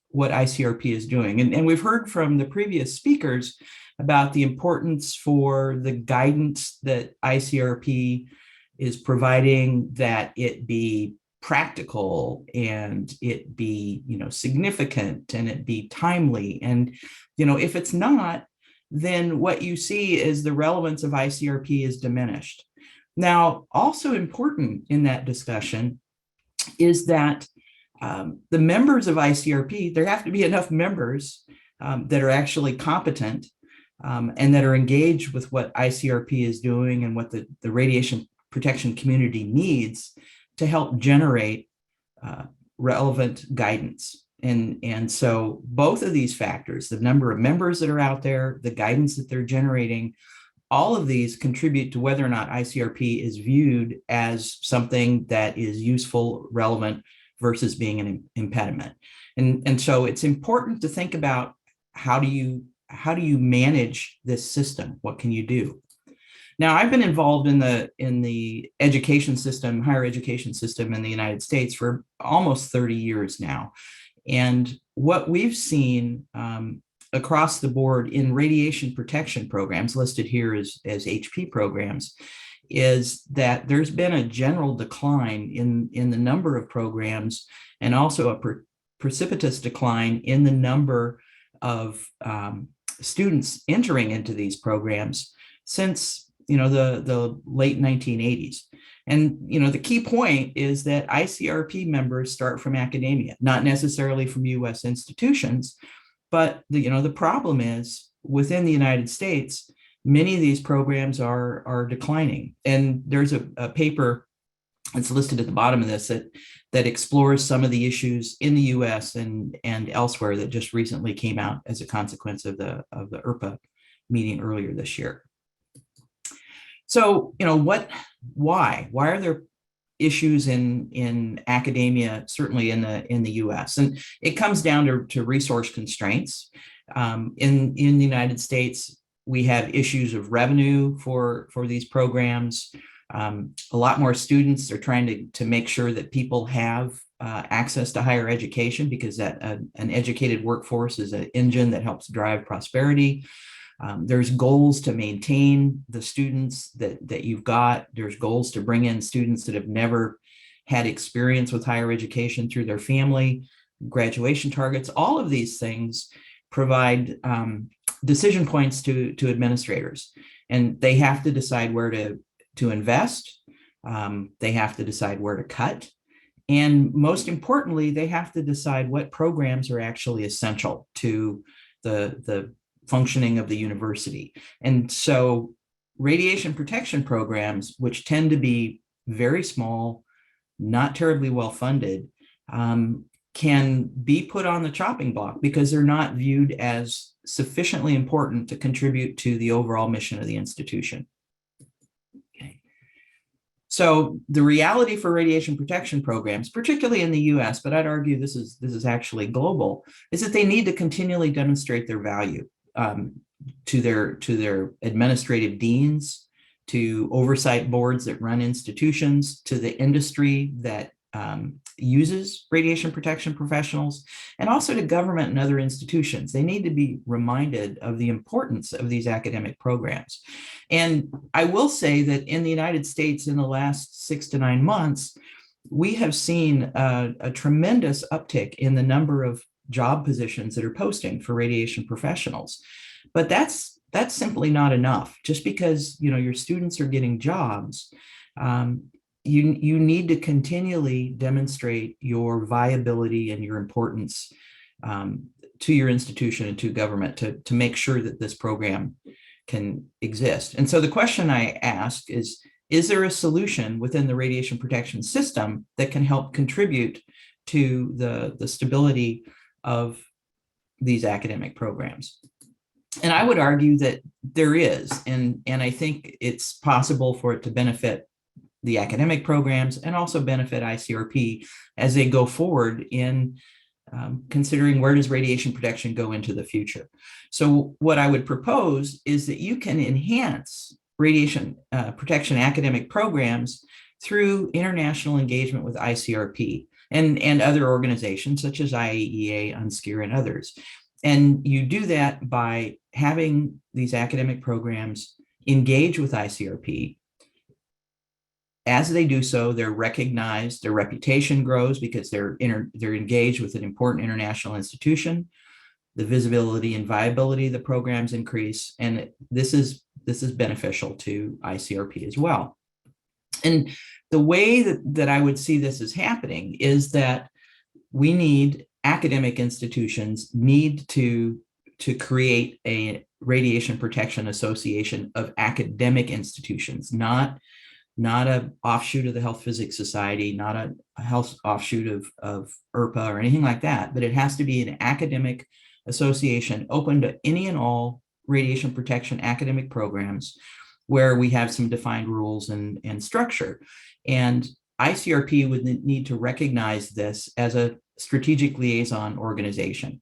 what ICRP is doing. And we've heard from the previous speakers about the importance for the guidance that ICRP is providing, that it be practical and it be significant and it be timely. And if it's not, then what you see is the relevance of ICRP is diminished. Now, also important in that discussion is that the members of ICRP, there have to be enough members that are actually competent and that are engaged with what ICRP is doing and what the radiation protection community needs to help generate relevant guidance. And so both of these factors, the number of members that are out there, the guidance that they're generating, all of these contribute to whether or not ICRP is viewed as something that is useful, relevant, versus being an impediment. And so it's important to think about how do you manage this system? What can you do? Now, I've been involved in the education system, higher education system in the United States for almost 30 years now. And what we've seen across the board in radiation protection programs, listed here as HP programs, is that there's been a general decline in the number of programs, and also a precipitous decline in the number of students entering into these programs since the late 1980s. And the key point is that ICRP members start from academia, not necessarily from U.S. institutions, but the problem is within the United States, many of these programs are declining. And there's a paper that's listed at the bottom of this that explores some of the issues in the U.S. and elsewhere that just recently came out as a consequence of the IRPA meeting earlier this year. So, why are there issues in academia, certainly in the U.S.? And it comes down to resource constraints. In the United States, we have issues of revenue for these programs. A lot more students are trying to make sure that people have access to higher education, because an educated workforce is an engine that helps drive prosperity. There's goals to maintain the students that you've got. There's goals to bring in students that have never had experience with higher education through their family, graduation targets. All of these things provide decision points to administrators, and they have to decide where to invest. They have to decide where to cut. And most importantly, they have to decide what programs are actually essential to the functioning of the university. And so radiation protection programs, which tend to be very small, not terribly well funded, can be put on the chopping block because they're not viewed as sufficiently important to contribute to the overall mission of the institution. Okay. So the reality for radiation protection programs, particularly in the US, but I'd argue this is actually global, is that they need to continually demonstrate their value to their administrative deans, to oversight boards that run institutions, to the industry that uses radiation protection professionals, and also to government and other institutions. They need to be reminded of the importance of these academic programs. And I will say that in the United States, in the last 6 to 9 months, we have seen a tremendous uptick in the number of job positions that are posting for radiation professionals. But that's simply not enough. Just because your students are getting jobs, you need to continually demonstrate your viability and your importance to your institution and to government to make sure that this program can exist. And so the question I ask is there a solution within the radiation protection system that can help contribute to the stability of these academic programs? And I would argue that there is, and I think it's possible for it to benefit the academic programs and also benefit ICRP as they go forward in considering where does radiation protection go into the future. So what I would propose is that you can enhance radiation protection academic programs through international engagement with ICRP and other organizations such as IAEA, UNSCEAR, and others. And you do that by having these academic programs engage with ICRP. As they do so, they're recognized, their reputation grows because they're engaged with an important international institution. The visibility and viability of the programs increase, and this is beneficial to ICRP as well. And the way that I would see this as happening is that we need academic institutions need to create a radiation protection association of academic institutions, not an offshoot of the Health Physics Society, not a health offshoot of IRPA or anything like that, but it has to be an academic association open to any and all radiation protection academic programs where we have some defined rules and structure. And ICRP would need to recognize this as a strategic liaison organization.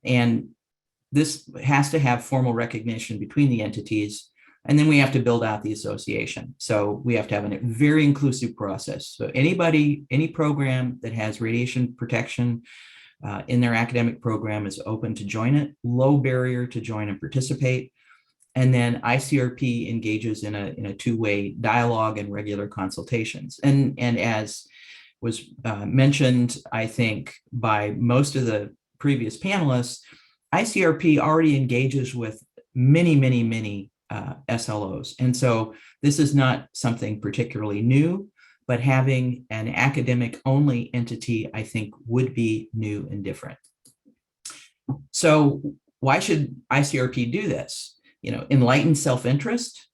And this has to have formal recognition between the entities And then we have to build out the association. So we have to have a very inclusive process. So anybody, any program that has radiation protection in their academic program is open to join it, low barrier to join and participate. And then ICRP engages in a two-way dialogue and regular consultations. And as was mentioned, I think, by most of the previous panelists, ICRP already engages with many SLOs. And so this is not something particularly new, but having an academic only entity, I think, would be new and different. So why should ICRP do this? You know, enlightened self-interest?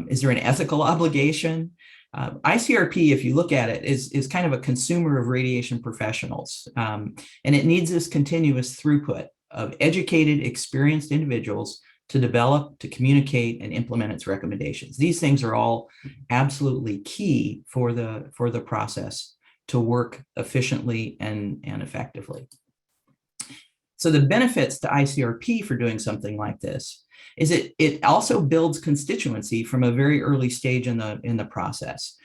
Is there an ethical obligation? ICRP, if you look at it, is kind of a consumer of radiation professionals. And it needs this continuous throughput of educated, experienced individuals to develop, to communicate, and implement its recommendations. These things are all absolutely key for the process to work efficiently and effectively. So the benefits to ICRP for doing something like this is it also builds constituency from a very early stage in the process.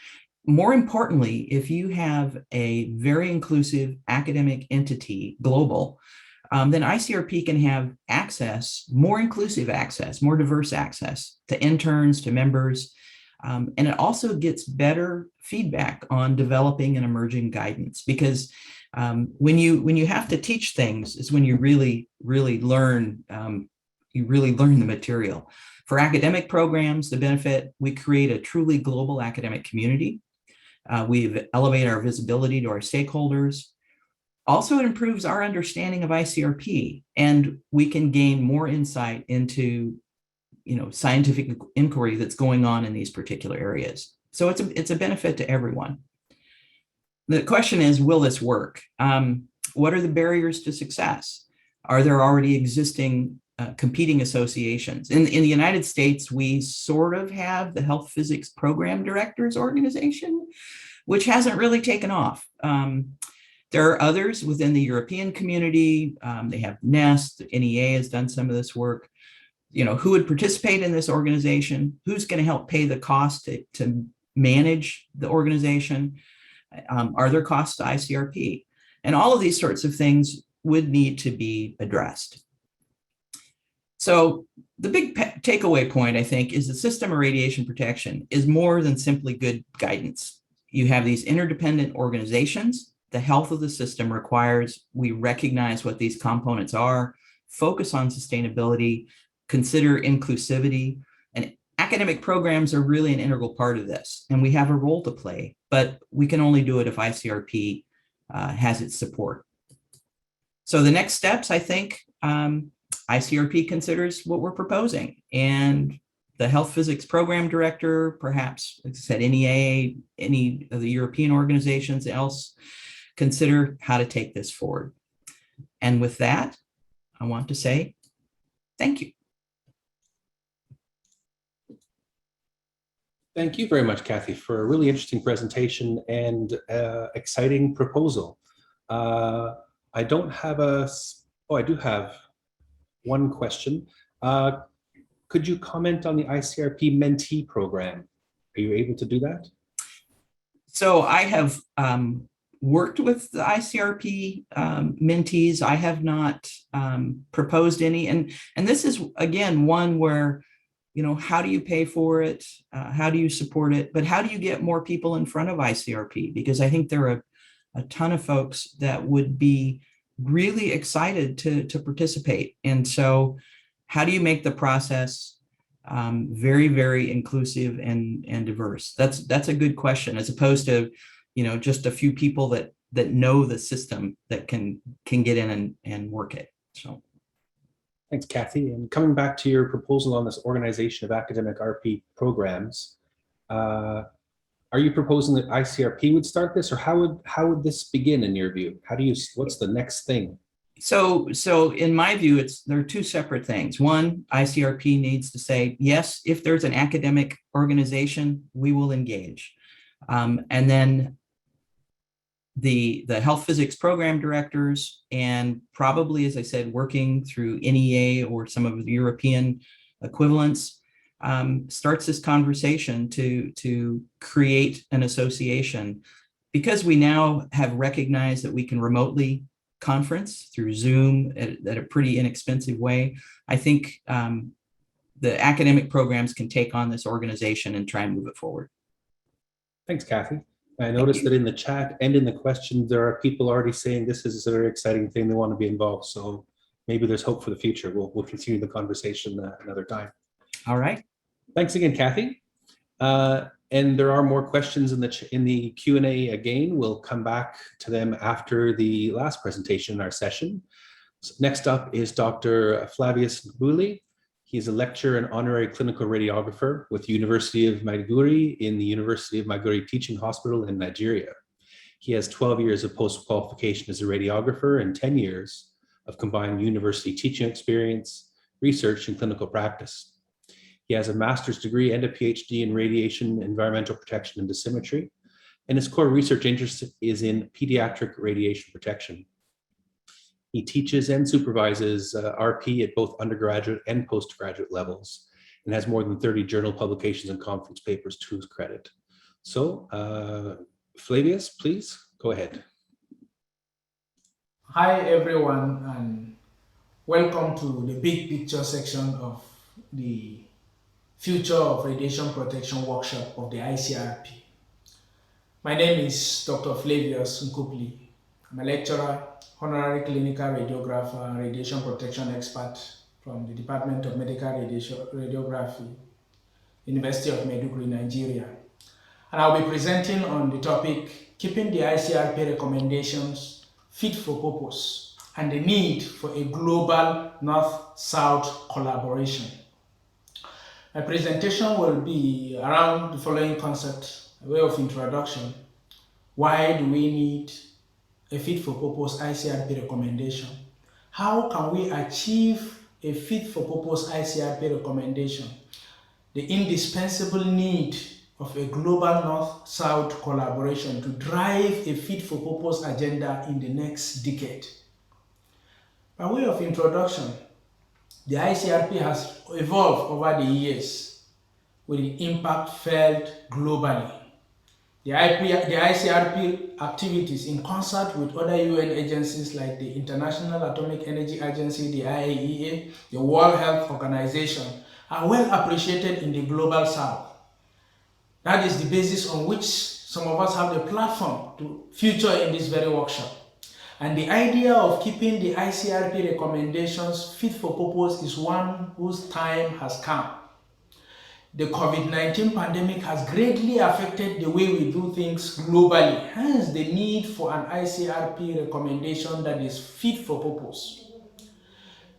More importantly, if you have a very inclusive academic entity, global, then ICRP can have access, more inclusive access, more diverse access to interns, to members, and it also gets better feedback on developing and emerging guidance, because when you have to teach things is when you really learn. You really learn the material. For academic programs, the benefit, we create a truly global academic community. We elevate our visibility to our stakeholders. Also, it improves our understanding of ICRP, and we can gain more insight into, you know, scientific inquiry that's going on in these particular areas. So it's a benefit to everyone. The question is, will this work? What are the barriers to success? Are there already existing competing associations? In the United States, we sort of have the Health Physics Program Directors Organization, which hasn't really taken off. There are others within the European community. They have NEST, the NEA has done some of this work. You know, who would participate in this organization? Who's going to help pay the cost to manage the organization? Are there costs to ICRP? And all of these sorts of things would need to be addressed. So the big takeaway point, I think, is the system of radiation protection is more than simply good guidance. You have these interdependent organizations. The health of the system requires we recognize what these components are, focus on sustainability, consider inclusivity, and academic programs are really an integral part of this. And we have a role to play, but we can only do it if ICRP has its support. So the next steps, I think, ICRP considers what we're proposing, and the Health Physics Program Director, perhaps, like I said, NEA, any of the European organizations else, consider how to take this forward. And with that, I want to say thank you. Thank you very much, Kathy, for a really interesting presentation and exciting proposal. I don't have I do have one question. Could you comment on the ICRP Mentee program? Are you able to do that? So I have worked with the ICRP mentees. I have not proposed any. And this is, again, one where, you know, how do you pay for it? How do you support it? But how do you get more people in front of ICRP? Because I think there are a ton of folks that would be really excited to participate. And so how do you make the process very, very inclusive and diverse? That's a good question, as opposed to, you know, just a few people that know the system that can get in and work it. So thanks, Kathy. And coming back to your proposal on this organization of academic RP programs, are you proposing that ICRP would start this, or how would this begin in your view? What's the next thing? So in my view, there are two separate things. One, ICRP needs to say, yes, if there's an academic organization, we will engage. And then the Health Physics Program Directors, and probably, as I said, working through NEA or some of the European equivalents, starts this conversation to create an association. Because we now have recognized that we can remotely conference through Zoom at a pretty inexpensive way, I think the academic programs can take on this organization and try and move it forward. Thanks, Kathy. I noticed that in the chat and in the questions, there are people already saying this is a very exciting thing. They want to be involved. So maybe there's hope for the future. We'll continue the conversation another time. All right. Thanks again, Kathy. And there are more questions in the Q&A again. We'll come back to them after the last presentation in our session. So next up is Dr. Flavius Ngubuli. He's a lecturer and honorary clinical radiographer with the University of Maiduguri in the University of Maiduguri Teaching Hospital in Nigeria. He has 12 years of post-qualification as a radiographer and 10 years of combined university teaching experience, research, and clinical practice. He has a master's degree and a PhD in radiation, environmental protection, and dosimetry, and his core research interest is in pediatric radiation protection. He teaches and supervises RP at both undergraduate and postgraduate levels, and has more than 30 journal publications and conference papers to his credit. So, Flavius, please go ahead. Hi, everyone, and welcome to the big picture section of the Future of Radiation Protection workshop of the ICRP. My name is Dr. Flavius Ngubuli. I'm a lecturer, honorary clinical radiographer, and radiation protection expert from the Department of Medical Radiography, University of Maiduguri, Nigeria. And I'll be presenting on the topic, keeping the ICRP recommendations fit for purpose and the need for a global North-South collaboration. My presentation will be around the following concept, a way of introduction. Why do we need a fit-for-purpose ICRP recommendation? How can we achieve a fit-for-purpose ICRP recommendation? The indispensable need of a global North-South collaboration to drive a fit-for-purpose agenda in the next decade. By way of introduction, the ICRP has evolved over the years with the impact felt globally. The ICRP activities, in concert with other UN agencies like the International Atomic Energy Agency, the IAEA, the World Health Organization, are well appreciated in the global South. That is the basis on which some of us have the platform to feature in this very workshop. And the idea of keeping the ICRP recommendations fit for purpose is one whose time has come. The COVID-19 pandemic has greatly affected the way we do things globally, hence the need for an ICRP recommendation that is fit for purpose.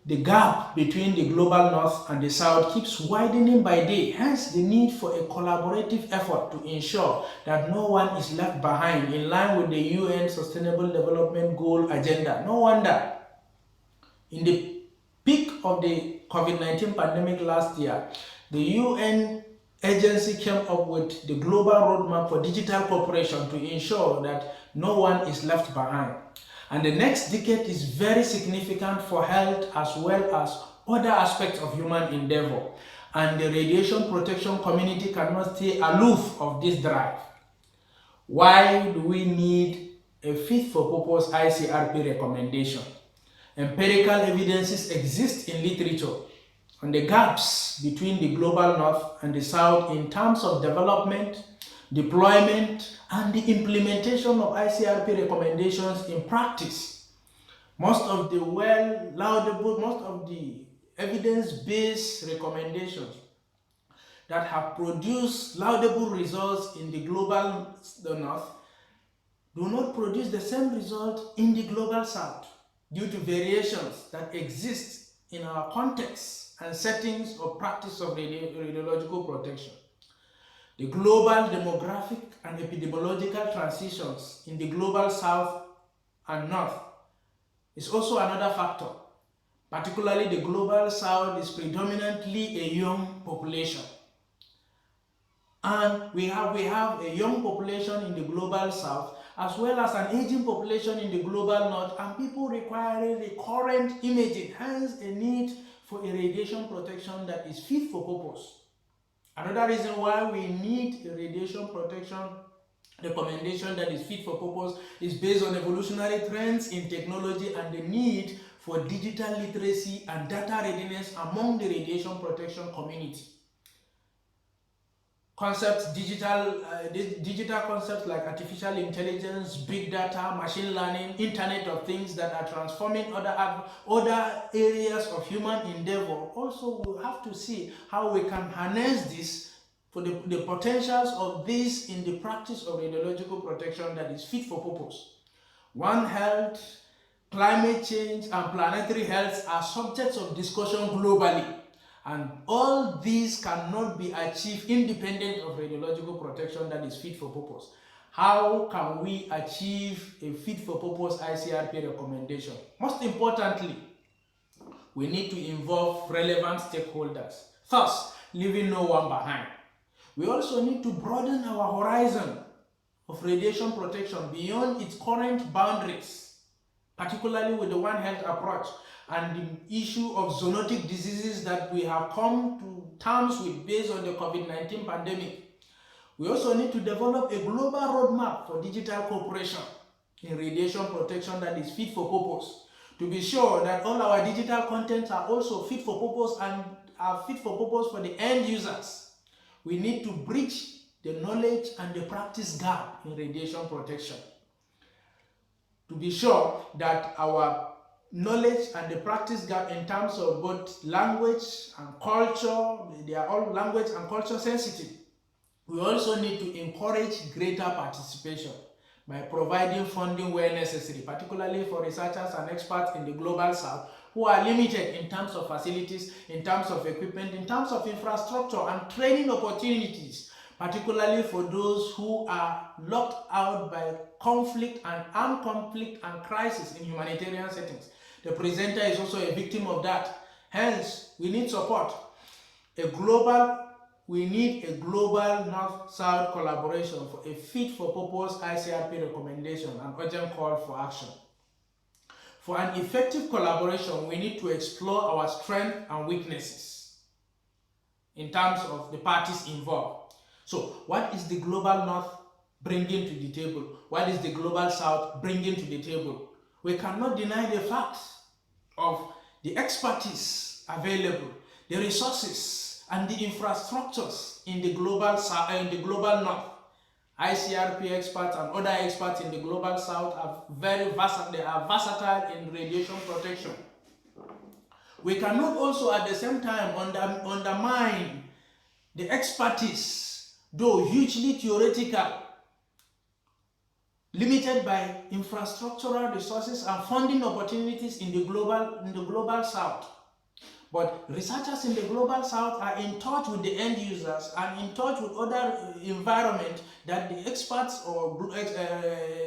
The gap between the global North and the South keeps widening by day, hence the need for a collaborative effort to ensure that no one is left behind in line with the UN Sustainable Development Goal agenda. No wonder, in the peak of the COVID-19 pandemic last year, the UN agency came up with the global roadmap for digital cooperation to ensure that no one is left behind. And the next decade is very significant for health as well as other aspects of human endeavor. And the radiation protection community cannot stay aloof of this drive. Why do we need a fit-for-purpose ICRP recommendation? Empirical evidences exist in literature on the gaps between the global North and the South in terms of development, deployment, and the implementation of ICRP recommendations in practice. Most of the evidence-based recommendations that have produced laudable results in the global North do not produce the same result in the global South due to variations that exist in our contexts and settings of practice of radiological protection. The global demographic and epidemiological transitions in the global South and North is also another factor. Particularly, the global South is predominantly a young population. And we have a young population in the global South as well as an aging population in the global North, and people requiring recurrent imaging, hence a need for a radiation protection that is fit for purpose. Another reason why we need a radiation protection recommendation that is fit for purpose is based on evolutionary trends in technology and the need for digital literacy and data readiness among the radiation protection community. Concepts, digital concepts like artificial intelligence, big data, machine learning, Internet of Things that are transforming other areas of human endeavor. Also, we'll have to see how we can harness this for the potentials of this in the practice of radiological protection that is fit for purpose. One Health, climate change, and planetary health are subjects of discussion globally. And all these cannot be achieved independent of radiological protection that is fit for purpose. How can we achieve a fit for purpose ICRP recommendation? Most importantly, we need to involve relevant stakeholders, thus leaving no one behind. We also need to broaden our horizon of radiation protection beyond its current boundaries, particularly with the One Health approach and the issue of zoonotic diseases that we have come to terms with based on the COVID-19 pandemic. We also need to develop a global roadmap for digital cooperation in radiation protection that is fit for purpose, to be sure that all our digital contents are also fit for purpose and are fit for purpose for the end users. We need to bridge the knowledge and the practice gap in radiation protection, to be sure that our knowledge and the practice gap in terms of both language and culture, they are all language and culture sensitive. We also need to encourage greater participation by providing funding where necessary, particularly for researchers and experts in the global south who are limited in terms of facilities, in terms of equipment, in terms of infrastructure and training opportunities, particularly for those who are locked out by conflict and armed conflict and crisis in humanitarian settings. The presenter is also a victim of that. Hence, we need support. We need a global North-South collaboration for a fit-for-purpose ICRP recommendation and urgent call for action. For an effective collaboration, we need to explore our strengths and weaknesses in terms of the parties involved. So, what is the global North bringing to the table? What is the global South bringing to the table? We cannot deny the facts of the expertise available, the resources and the infrastructures in the global South and the global North. ICRP experts and other experts in the global South are very versatile. They are versatile in radiation protection. We cannot also at the same time undermine the expertise, though hugely theoretical, limited by infrastructural resources and funding opportunities in the global South. But researchers in the global South are in touch with the end users and in touch with other environment that the experts or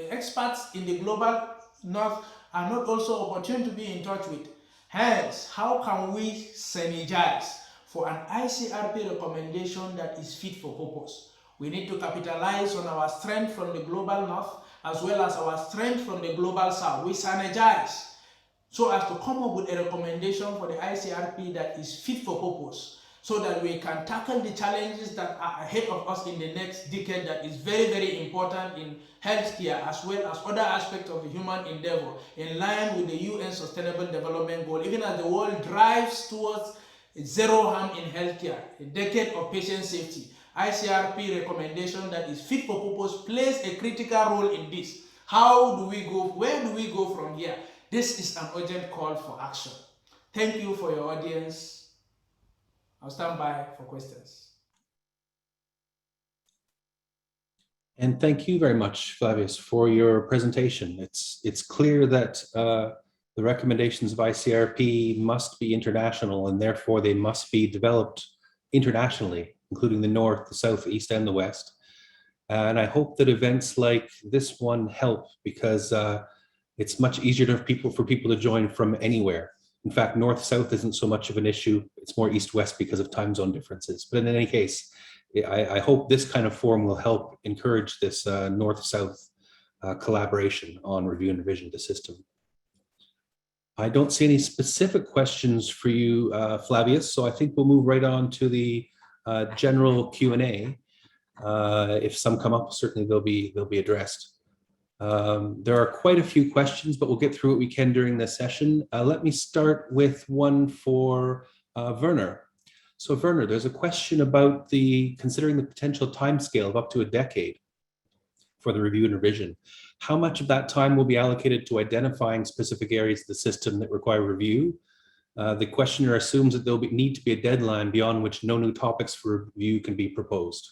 experts in the global North are not also opportune to be in touch with. Hence, how can we synergize for an ICRP recommendation that is fit for purpose? We need to capitalize on our strength from the global North as well as our strength from the global South. We synergize so as to come up with a recommendation for the ICRP that is fit for purpose, so that we can tackle the challenges that are ahead of us in the next decade that is very, very important in healthcare as well as other aspects of the human endeavor, in line with the UN Sustainable Development Goal, even as the world drives towards zero harm in healthcare, a decade of patient safety. ICRP recommendation that is fit for purpose plays a critical role in this. How do we go? Where do we go from here? This is an urgent call for action. Thank you for your audience. I'll stand by for questions. And thank you very much, Flavius, for your presentation. It's clear that the recommendations of ICRP must be international, and therefore they must be developed internationally, including the North, the South, the East, and the West. And I hope that events like this one help, because it's much easier for people to join from anywhere. In fact, North-South isn't so much of an issue. It's more East-West because of time zone differences. But in any case, I hope this kind of forum will help encourage this North-South collaboration on review and revision of the system. I don't see any specific questions for you, Flavius, so I think we'll move right on to the general Q&A. If some come up, certainly they'll be addressed. There are quite a few questions, but we'll get through what we can during this session. Let me start with one for Werner. So Werner, there's a question about considering the potential timescale of up to a decade for the review and revision. How much of that time will be allocated to identifying specific areas of the system that require review? The questioner assumes that there'll need to be a deadline beyond which no new topics for review can be proposed.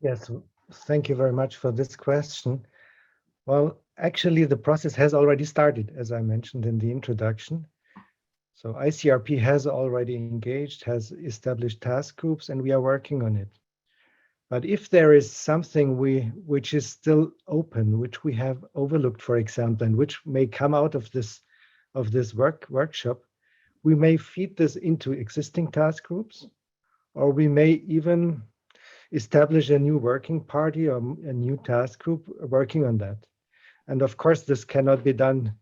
Yes, thank you very much for this question. Well, actually, the process has already started, as I mentioned in the introduction. So ICRP has already engaged, has established task groups, and we are working on it. But if there is something which is still open, which we have overlooked, for example, and which may come out of this workshop, we may feed this into existing task groups, or we may even establish a new working party or a new task group working on that. And of course, this cannot be done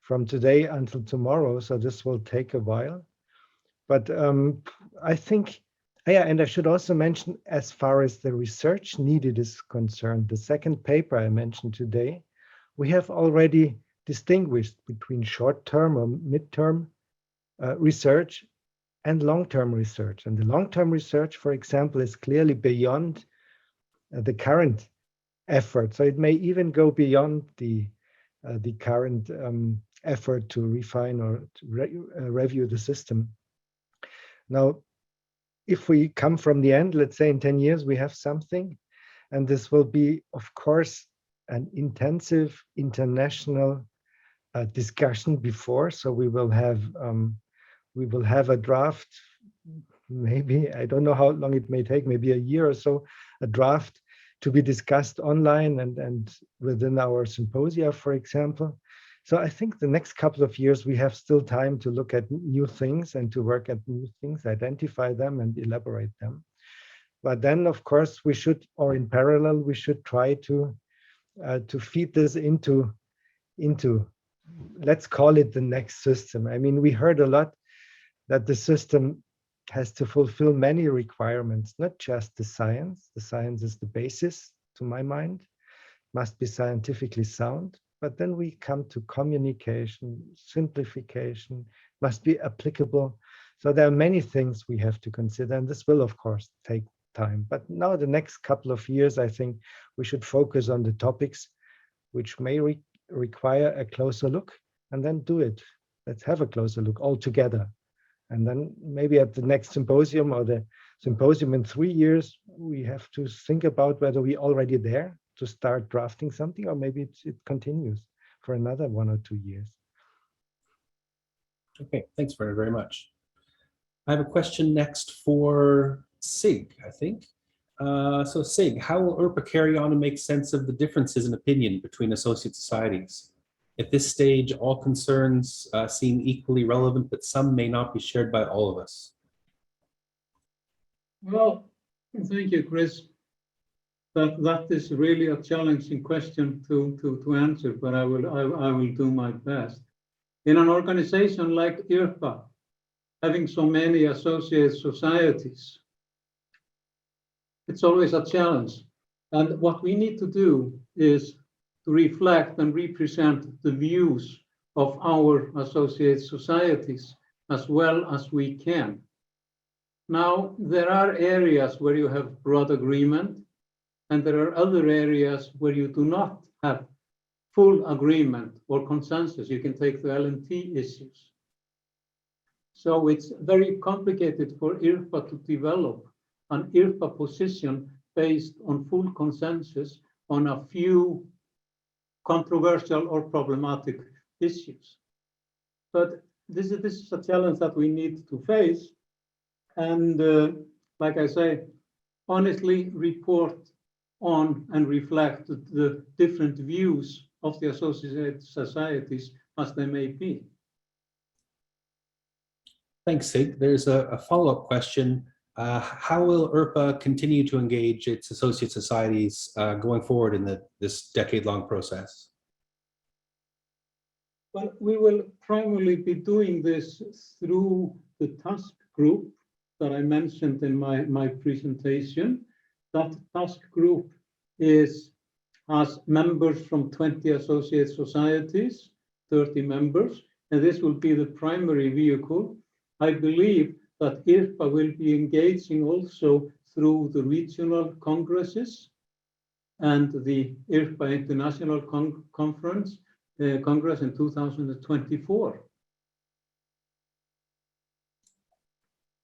from today until tomorrow, so this will take a while. But I think, yeah, and I should also mention, as far as the research needed is concerned, the second paper I mentioned today, we have already distinguished between short-term or mid-term research and long-term research. And the long-term research, for example, is clearly beyond the current effort. So it may even go beyond the current effort to refine or to review the system. Now, if we come from the end, let's say in 10 years, we have something, and this will be, of course, an intensive international discussion before. So we will have a draft, maybe, I don't know how long it may take, maybe a year or so, a draft to be discussed online and within our symposia, for example. So I think the next couple of years, we have still time to look at new things and to work at new things, identify them and elaborate them. But then, of course, we should, or in parallel, we should try to feed this into, let's call it the next system. I mean, we heard a lot that the system has to fulfill many requirements, not just the science. The science is the basis, to my mind, must be scientifically sound. But then we come to communication, simplification, must be applicable. So there are many things we have to consider, and this will, of course, take time. But now the next couple of years, I think we should focus on the topics which may require a closer look, and then do it. Let's have a closer look all together. And then maybe at the next symposium or the symposium in 3 years, we have to think about whether we're already there to start drafting something, or maybe it continues for another 1 or 2 years. Okay, thanks very much. I have a question next for Sig, I think. So Sig, how will IRPA carry on and make sense of the differences in opinion between associate societies? At this stage, all concerns seem equally relevant, but some may not be shared by all of us. Well, thank you, Chris. That is really a challenging question to answer, but I will do my best. In an organization like IRPA, having so many associate societies, it's always a challenge. And what we need to do is to reflect and represent the views of our associate societies as well as we can. Now, there are areas where you have broad agreement, and there are other areas where you do not have full agreement or consensus. You can take the L&T issues. So it's very complicated for IRPA to develop an IRPA position based on full consensus on a few controversial or problematic issues. But this is a challenge that we need to face. And like I say, honestly report on and reflect the different views of the associated societies as they may be. Thanks, Sig. There's a follow-up question. How will IRPA continue to engage its associate societies going forward in this decade-long process? Well, we will primarily be doing this through the task group that I mentioned in my presentation. That task group has members from 20 associate societies, 30 members, and this will be the primary vehicle. I believe that IRPA will be engaging also through the regional congresses and the IRPA International Congress in 2024.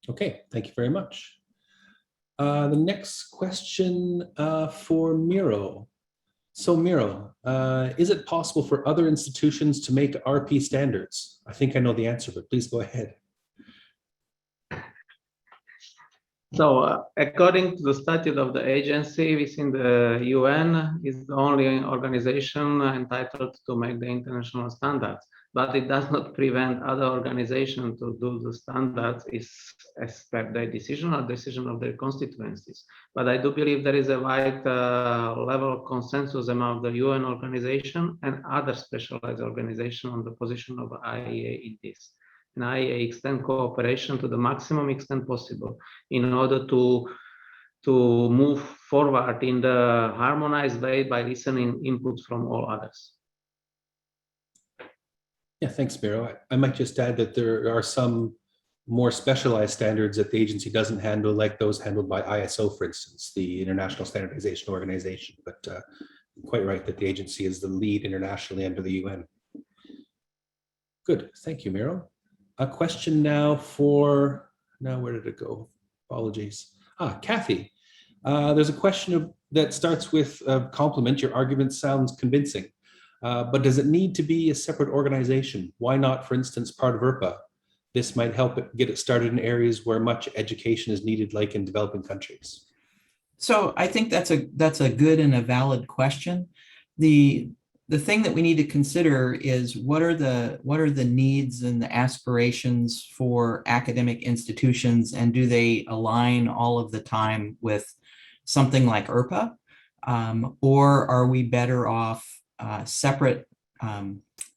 Okay, thank you very much. The next question for Miro. So Miro, is it possible for other institutions to make RP standards? I think I know the answer, but please go ahead. So according to the statute of the agency within the UN, is the only organization entitled to make the international standards, but it does not prevent other organizations to do the standards as per their decision or decision of their constituencies. But I do believe there is a wide level of consensus among the UN organization and other specialized organizations on the position of IEA in this. And IEA extend cooperation to the maximum extent possible in order to move forward in the harmonized way by listening inputs from all others. Yeah, thanks, Miro. I might just add that there are some more specialized standards that the agency doesn't handle, like those handled by ISO, for instance, the International Standardization Organization. But you're quite right that the agency is the lead internationally under the UN. Good, thank you, Miro. A question now for, where did it go? Apologies. Kathy, there's a question that starts with a compliment. Your argument sounds convincing, but does it need to be a separate organization? Why not, for instance, part of IRPA? This might help get it started in areas where much education is needed, like in developing countries. So I think that's a good and a valid question. The thing that we need to consider is what are the needs and the aspirations for academic institutions, and do they align all of the time with something like IRPA, or are we better off separate,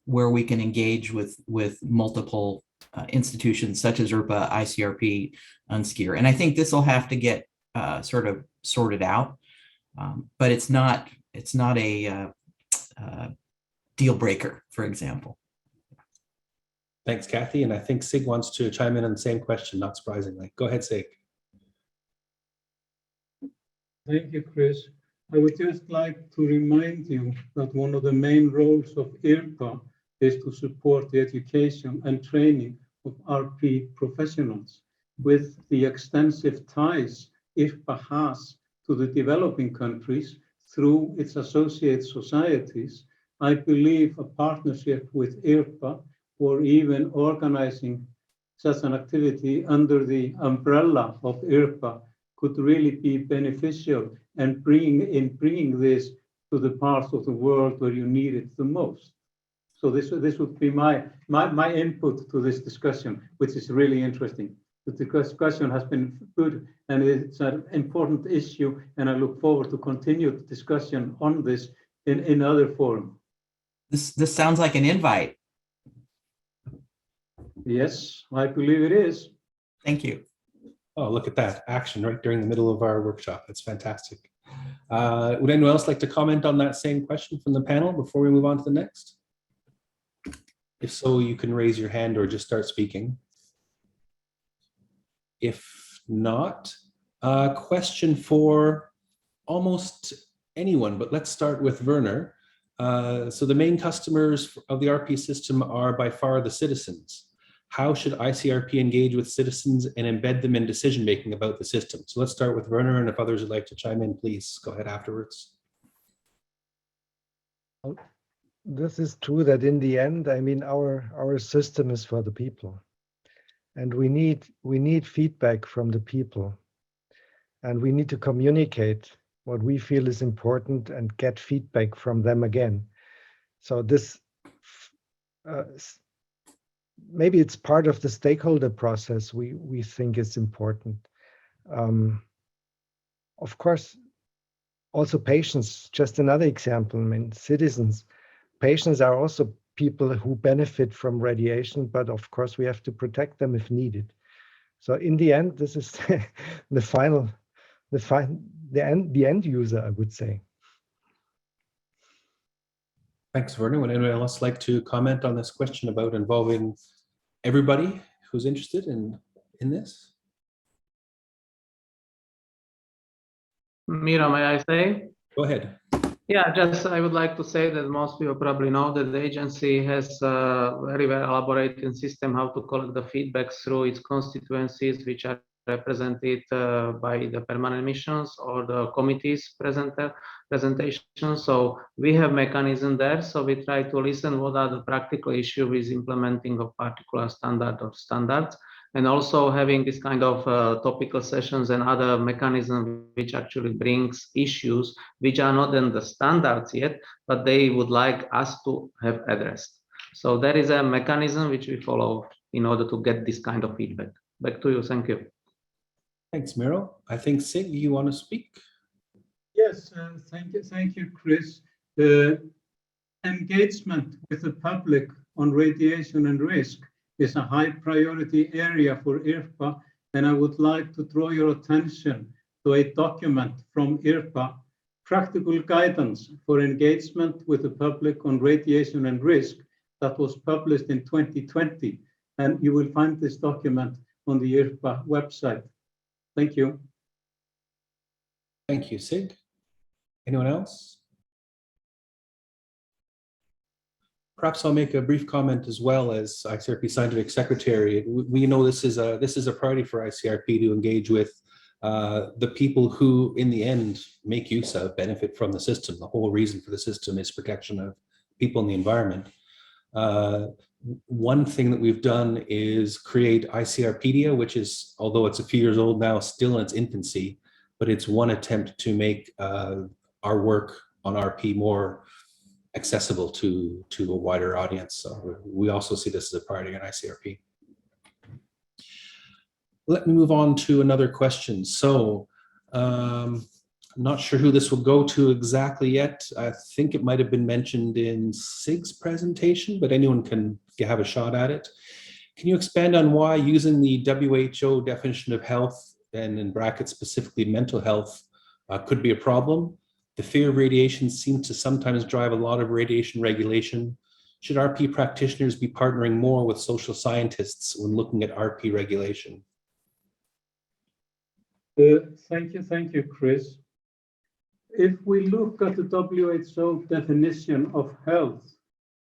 where we can engage with multiple institutions such as IRPA, ICRP, UNSCEAR? And I think this will have to get sort of sorted out, but it's not a deal breaker, for example. Thanks, Kathy. And I think Sig wants to chime in on the same question, not surprisingly. Go ahead, Sig. Thank you, Chris. I would just like to remind you that one of the main roles of IRPA is to support the education and training of RP professionals. With the extensive ties IRPA has to the developing countries through its associate societies, I believe a partnership with IRPA or even organizing such an activity under the umbrella of IRPA could really be beneficial and bringing this to the parts of the world where you need it the most. So this would be my input to this discussion, which is really interesting. The discussion has been good and it's an important issue, and I look forward to continued discussion on this in other forums. This sounds like an invite. Yes, I believe it is. Thank you. Oh, look at that action right during the middle of our workshop. That's fantastic. Would anyone else like to comment on that same question from the panel before we move on to the next? If so, you can raise your hand or just start speaking. If not, a question for almost anyone, but let's start with Werner. So the main customers of the RP system are by far the citizens. How should ICRP engage with citizens and embed them in decision-making about the system? So let's start with Werner, and if others would like to chime in, please go ahead afterwards. This is true that in the end, I mean, our system is for the people. And we need feedback from the people. And we need to communicate what we feel is important and get feedback from them again. So this, maybe it's part of the stakeholder process we think is important. Of course, also patients, just another example, I mean, citizens. Patients are also people who benefit from radiation, but of course we have to protect them if needed. So in the end, this is the end user, I would say. Thanks, Werner. Would anyone else like to comment on this question about involving everybody who's interested in this? Miro, may I say? Go ahead. Yeah, just I would like to say that most people probably know that the agency has a very well elaborated system how to collect the feedback through its constituencies, which are represented by the permanent missions or the committees presentation. So we have mechanism there. So we try to listen what are the practical issues with implementing of particular standard or standards, and also having this kind of topical sessions and other mechanism which actually brings issues which are not in the standards yet, but they would like us to have addressed. So there is a mechanism which we follow in order to get this kind of feedback. Back to you. Thank you. Thanks, Miro. I think Sig, you want to speak? Yes, thank you, Chris. The engagement with the public on radiation and risk is a high priority area for IRPA, and I would like to draw your attention to a document from IRPA, Practical Guidance for Engagement with the Public on Radiation and Risk, that was published in 2020, and you will find this document on the IRPA website. Thank you. Thank you, Sig. Anyone else? Perhaps I'll make a brief comment as well as ICRP Scientific Secretary. We know this is a priority for ICRP to engage with the people who, in the end, make use of, benefit from the system. The whole reason for the system is protection of people and the environment. One thing that we've done is create ICRpedia, which is, although it's a few years old now, still in its infancy, but it's one attempt to make our work on RP more accessible to a wider audience. So we also see this as a priority in ICRP. Let me move on to another question. So I'm not sure who this will go to exactly yet. I think it might have been mentioned in Sig's presentation, but anyone can have a shot at it. Can you expand on why using the WHO definition of health, and in brackets specifically mental health, could be a problem? The fear of radiation seems to sometimes drive a lot of radiation regulation. Should RP practitioners be partnering more with social scientists when looking at RP regulation? Thank you, Chris. If we look at the WHO definition of health,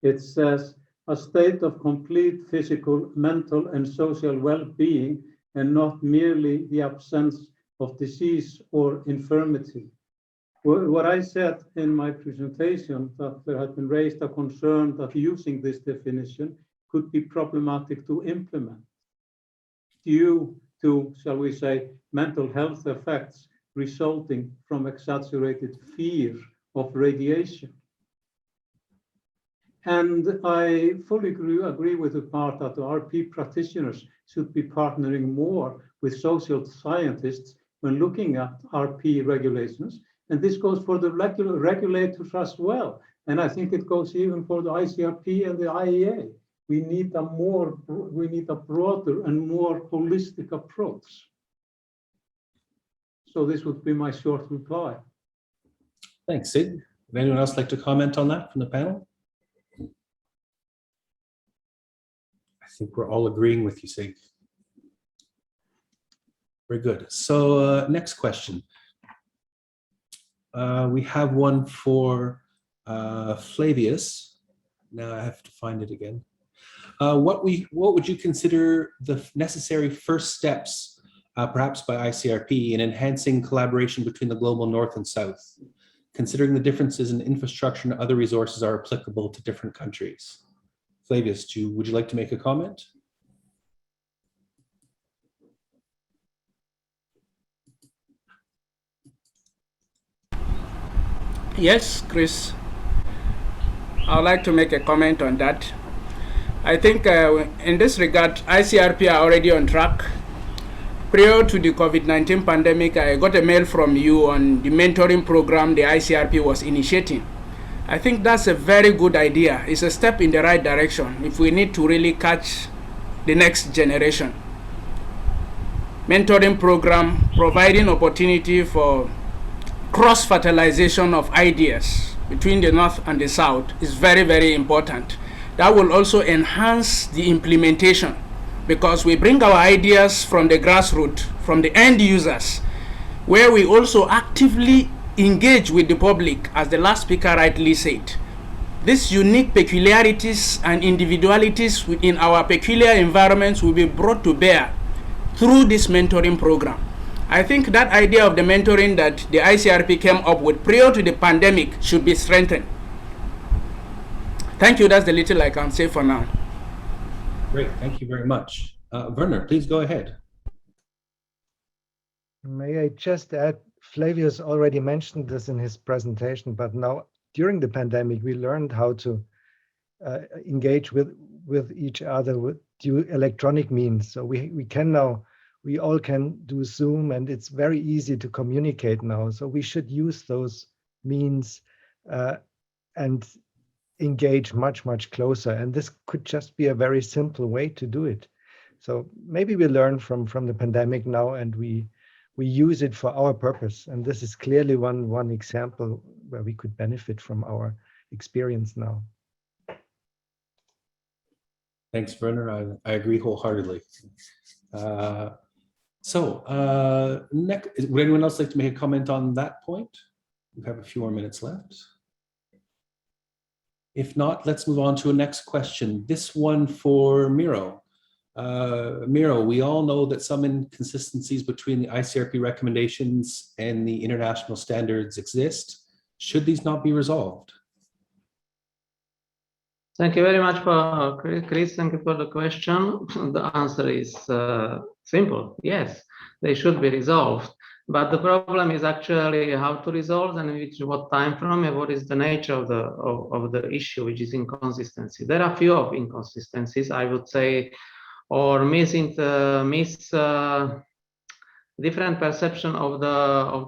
it says a state of complete physical, mental, and social well-being, and not merely the absence of disease or infirmity. What I said in my presentation, that there had been raised a concern that using this definition could be problematic to implement due to, shall we say, mental health effects resulting from exaggerated fear of radiation. And I fully agree with the part that the RP practitioners should be partnering more with social scientists when looking at RP regulations. And this goes for the regulators as well. And I think it goes even for the ICRP and the IEA. We need a broader and more holistic approach. So this would be my short reply. Thanks, Sig. Would anyone else like to comment on that from the panel? I think we're all agreeing with you, Sig. Very good. So next question. We have one for Flavius. Now I have to find it again. What would you consider the necessary first steps, perhaps by ICRP, in enhancing collaboration between the global North and South, considering the differences in infrastructure and other resources are applicable to different countries? Flavius, would you like to make a comment? Yes, Chris. I would like to make a comment on that. I think in this regard, ICRP are already on track. Prior to the COVID-19 pandemic, I got a mail from you on the mentoring program the ICRP was initiating. I think that's a very good idea. It's a step in the right direction if we need to really catch the next generation. mentoring program providing opportunity for cross-fertilization of ideas between the North and the South is very, very important. That will also enhance the implementation, because we bring our ideas from the grassroots, from the end users, where we also actively engage with the public, as the last speaker rightly said. These unique peculiarities and individualities within our peculiar environments will be brought to bear through this mentoring program. I think that idea of the mentoring that the ICRP came up with prior to the pandemic should be strengthened. Thank you. That's the little I can say for now. Great, thank you very much. Werner, please go ahead. May I just add, Flavius already mentioned this in his presentation, but now during the pandemic, we learned how to engage with each other with electronic means. So we all can do Zoom, and it's very easy to communicate now. So we should use those means and engage much, much closer. And this could just be a very simple way to do it. So maybe we learn from the pandemic now, and we use it for our purpose. And this is clearly one example where we could benefit from our experience now. Thanks, Werner. I agree wholeheartedly. Next, would anyone else like to make a comment on that point? We have a few more minutes left. If not, let's move on to a next question. This one for Miro. Miro, we all know that some inconsistencies between the ICRP recommendations and the international standards exist. Should these not be resolved? Thank you very much for Chris. Thank you for the question. The answer is simple. Yes, they should be resolved. But the problem is actually how to resolve and what time frame and what is the nature of the issue, which is inconsistency. There are a few of inconsistencies, I would say, or different perception of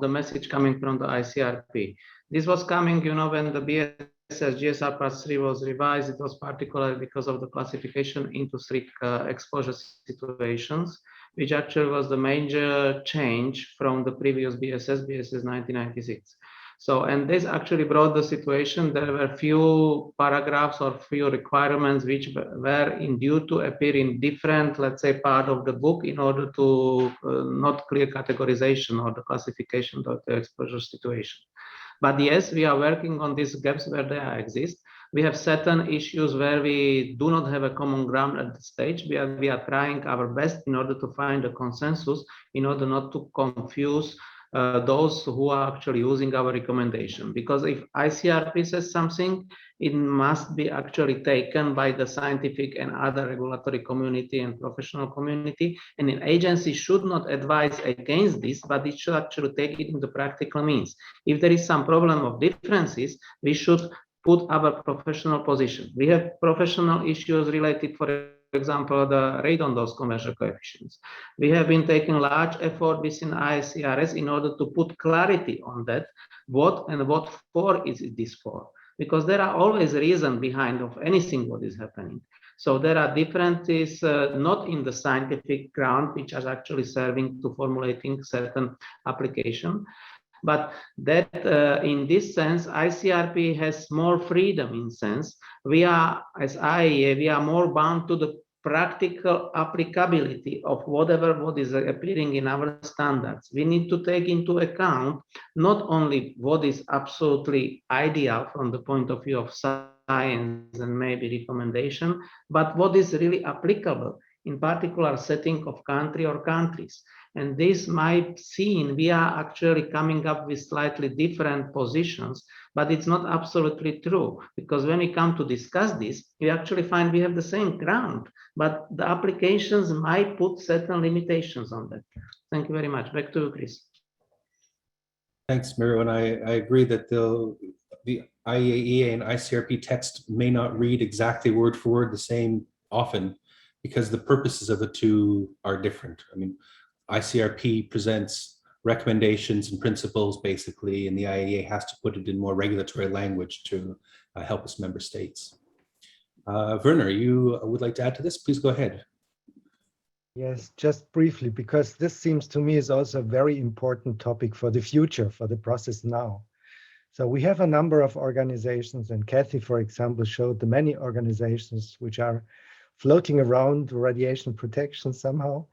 the message coming from the ICRP. This was coming, when the BSS GSR Part 3 was revised. It was particularly because of the classification into strict exposure situations, which actually was the major change from the previous BSS 1996. So, and this actually brought the situation. There were few paragraphs or few requirements which were due to appear in different, let's say, part of the book in order to not clear categorization or the classification of the exposure situation. But yes, we are working on these gaps where they exist. We have certain issues where we do not have a common ground at this stage. We are trying our best in order to find a consensus in order not to confuse those who are actually using our recommendation. Because if ICRP says something, it must be actually taken by the scientific and other regulatory community and professional community. And an agency should not advise against this, but it should actually take it into practical means. If there is some problem of differences, we should put our professional position. We have professional issues related, for example, the radon dose conversion coefficients. We have been taking large effort within ICRS in order to put clarity on that, what for is this for? Because there are always reasons behind of anything what is happening. So there are differences not in the scientific ground, which are actually serving to formulating certain application. But that in this sense, ICRP has more freedom in sense. We are, as IAEA, we are more bound to the practical applicability of what is appearing in our standards. We need to take into account not only what is absolutely ideal from the point of view of science and maybe recommendation, but what is really applicable in particular setting of country or countries. And this might seem we are actually coming up with slightly different positions, but it's not absolutely true, because when we come to discuss this, we actually find we have the same ground, but the applications might put certain limitations on that. Thank you very much. Back to you, Chris. Thanks, Miro. And I agree that the IAEA and ICRP text may not read exactly word for word the same often, because the purposes of the two are different. I mean, ICRP presents recommendations and principles basically, and the IAEA has to put it in more regulatory language to help its member states. Werner, you would like to add to this? Please go ahead. Yes, just briefly, because this seems to me is also a very important topic for the future, for the process now. So we have a number of organizations, and Kathy, for example, showed the many organizations which are floating around radiation protection somehow.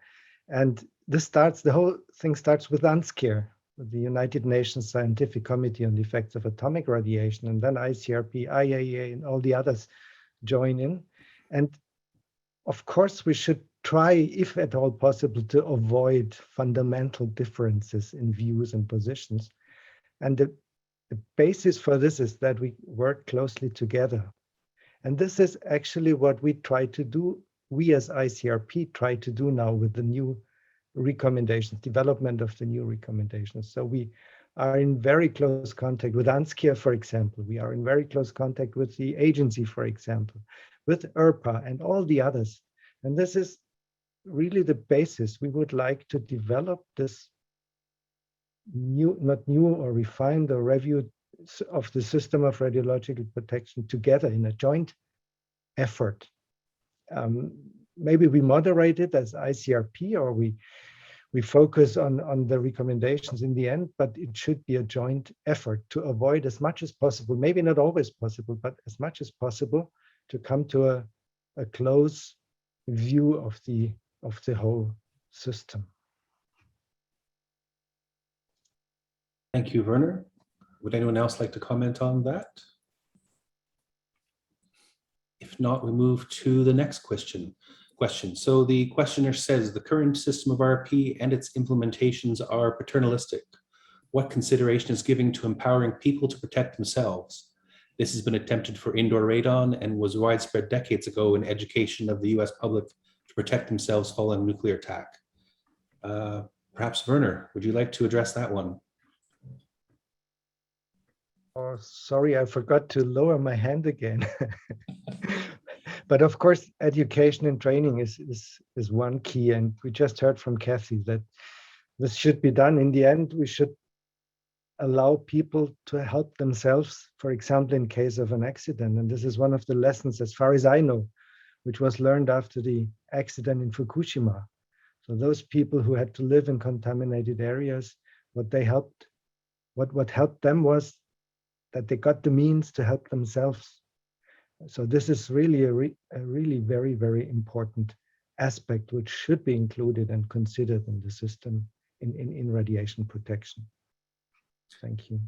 And the whole thing starts with UNSCEAR, the United Nations Scientific Committee on the Effects of Atomic Radiation, and then ICRP, IAEA, and all the others join in. And of course, we should try, if at all possible, to avoid fundamental differences in views and positions. And the basis for this is that we work closely together. And this is actually what we try to do. We as ICRP try to do now with the new recommendations, development of the new recommendations. So we are in very close contact with UNSCEAR, for example. We are in very close contact with the agency, for example, with IRPA and all the others. And this is really the basis. We would like to develop this not new or refined or reviewed of the system of radiological protection together in a joint effort. Maybe we moderate it as ICRP, or we focus on the recommendations in the end, but it should be a joint effort to avoid as much as possible, maybe not always possible, but as much as possible, to come to a close view of the whole system. Thank you, Werner. Would anyone else like to comment on that? If not, we move to the next question. So the questioner says, the current system of RP and its implementations are paternalistic. What consideration is given to empowering people to protect themselves? This has been attempted for indoor radon and was widespread decades ago in education of the US public to protect themselves following nuclear attack. Perhaps Werner, would you like to address that one? Oh, sorry, I forgot to lower my hand again. But of course, education and training is one key. And we just heard from Kathy that this should be done. In the end, we should allow people to help themselves, for example, in case of an accident. And this is one of the lessons, as far as I know, which was learned after the accident in Fukushima. So those people who had to live in contaminated areas, what helped them was that they got the means to help themselves. So this is really a really very, very important aspect which should be included and considered in the system in radiation protection. Thank you.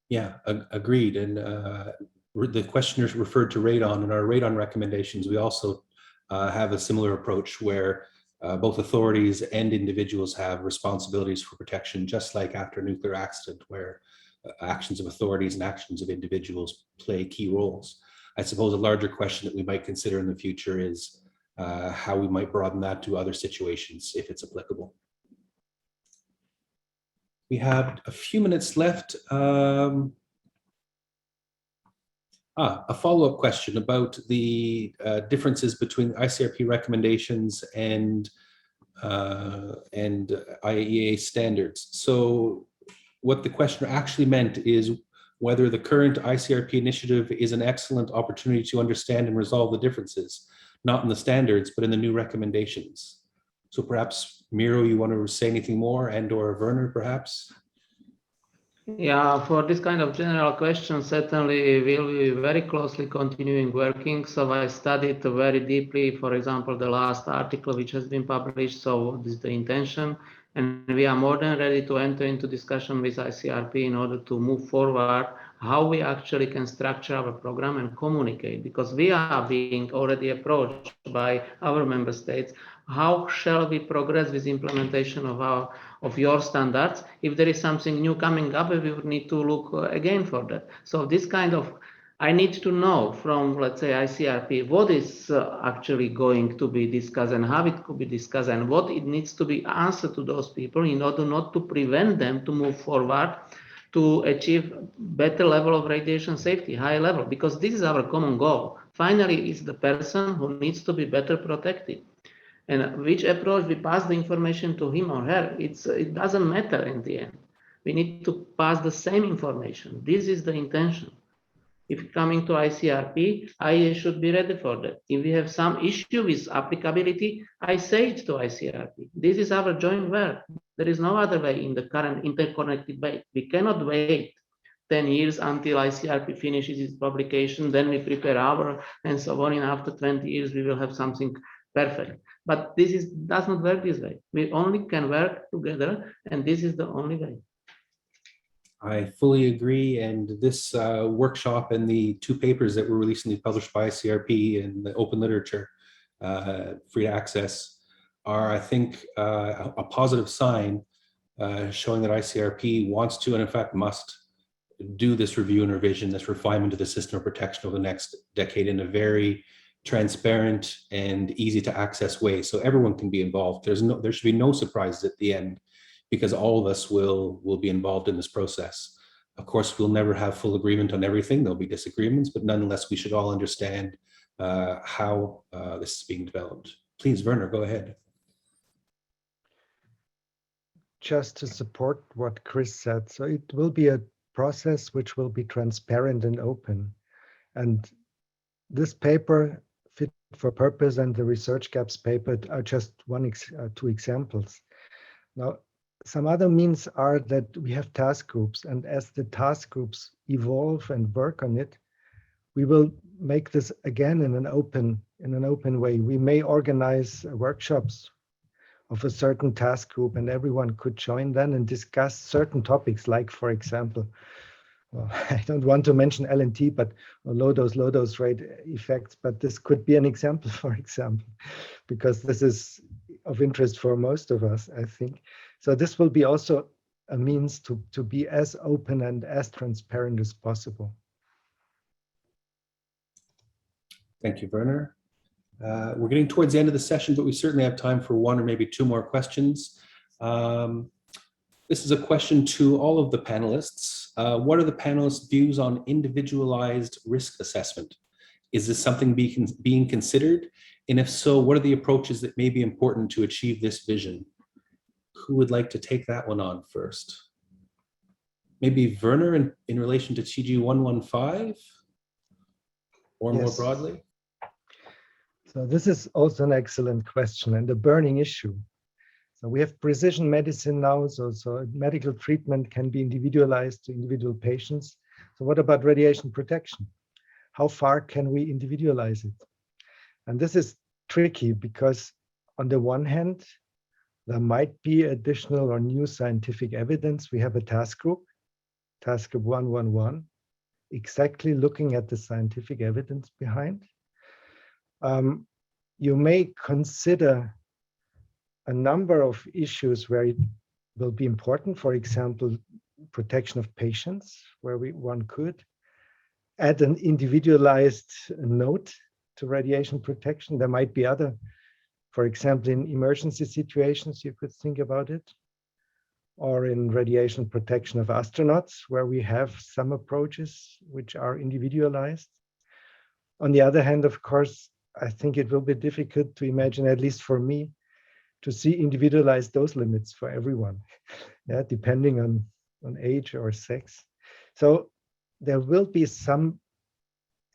Yeah, agreed. And the questioners referred to radon. In our radon recommendations, we also have a similar approach where both authorities and individuals have responsibilities for protection, just like after a nuclear accident, where actions of authorities and actions of individuals play key roles. I suppose a larger question that we might consider in the future is how we might broaden that to other situations if it's applicable. We have a few minutes left. A follow-up question about the differences between ICRP recommendations and IAEA standards. So what the questioner actually meant is whether the current ICRP initiative is an excellent opportunity to understand and resolve the differences, not in the standards, but in the new recommendations. So perhaps, Miro, you want to say anything more, and or Werner, perhaps? Yeah, for this kind of general question, certainly we'll be very closely continuing working. So I studied very deeply, for example, the last article which has been published. So this is the intention. And we are more than ready to enter into discussion with ICRP in order to move forward how we actually can structure our program and communicate, because we are being already approached by our member states. How shall we progress with implementation of your standards? If there is something new coming up, we would need to look again for that. So this kind of, I need to know from, let's say, ICRP, what is actually going to be discussed and how it could be discussed and what it needs to be answered to those people in order not to prevent them to move forward to achieve better level of radiation safety, high level, because this is our common goal. Finally, it's the person who needs to be better protected. And which approach we pass the information to him or her, it doesn't matter in the end. We need to pass the same information. This is the intention. If coming to ICRP, IEA should be ready for that. If we have some issue with applicability, I say it to ICRP. This is our joint work. There is no other way in the current interconnected way. We cannot wait 10 years until ICRP finishes its publication, then we prepare our and so on, and after 20 years we will have something perfect. But this does not work this way. We only can work together, and this is the only way. I fully agree. And this workshop and the 2 papers that were recently published by ICRP in the open literature, free to access, are, I think, a positive sign showing that ICRP wants to, and in fact must, do this review and revision, this refinement of the system of protection over the next decade in a very transparent and easy to access way, so everyone can be involved. There should be no surprises at the end, because all of us will be involved in this process. Of course, we'll never have full agreement on everything. There'll be disagreements, but nonetheless, we should all understand how this is being developed. Please, Werner, go ahead. Just to support what Chris said, so it will be a process which will be transparent and open. And this paper, Fit for Purpose, and the Research Gaps paper are just 2 examples. Now, some other means are that we have task groups, and as the task groups evolve and work on it, we will make this again in an open way. We may organize workshops of a certain task group, and everyone could join then and discuss certain topics, like, for example, well, I don't want to mention LNT, but low dose rate effects, but this could be an example, for example, because this is of interest for most of us, I think. So this will be also a means to be as open and as transparent as possible. Thank you, Werner. We're getting towards the end of the session, but we certainly have time for 1 or maybe 2 more questions. This is a question to all of the panelists. What are the panelists' views on individualized risk assessment? Is this something being considered? And if so, what are the approaches that may be important to achieve this vision? Who would like to take that one on first? Maybe Werner in relation to TG 115, or more Yes. broadly? So this is also an excellent question and a burning issue. So we have precision medicine now, so medical treatment can be individualized to individual patients. So what about radiation protection? How far can we individualize it? And this is tricky because on the one hand, there might be additional or new scientific evidence. We have a task group 111, exactly looking at the scientific evidence behind. You may consider a number of issues where it will be important, for example, protection of patients, where one could add an individualized note to radiation protection. There might be other, for example, in emergency situations, you could think about it, or in radiation protection of astronauts, where we have some approaches which are individualized. On the other hand, of course, I think it will be difficult to imagine, at least for me, to see individualized dose limits for everyone, depending on age or sex. So there will be some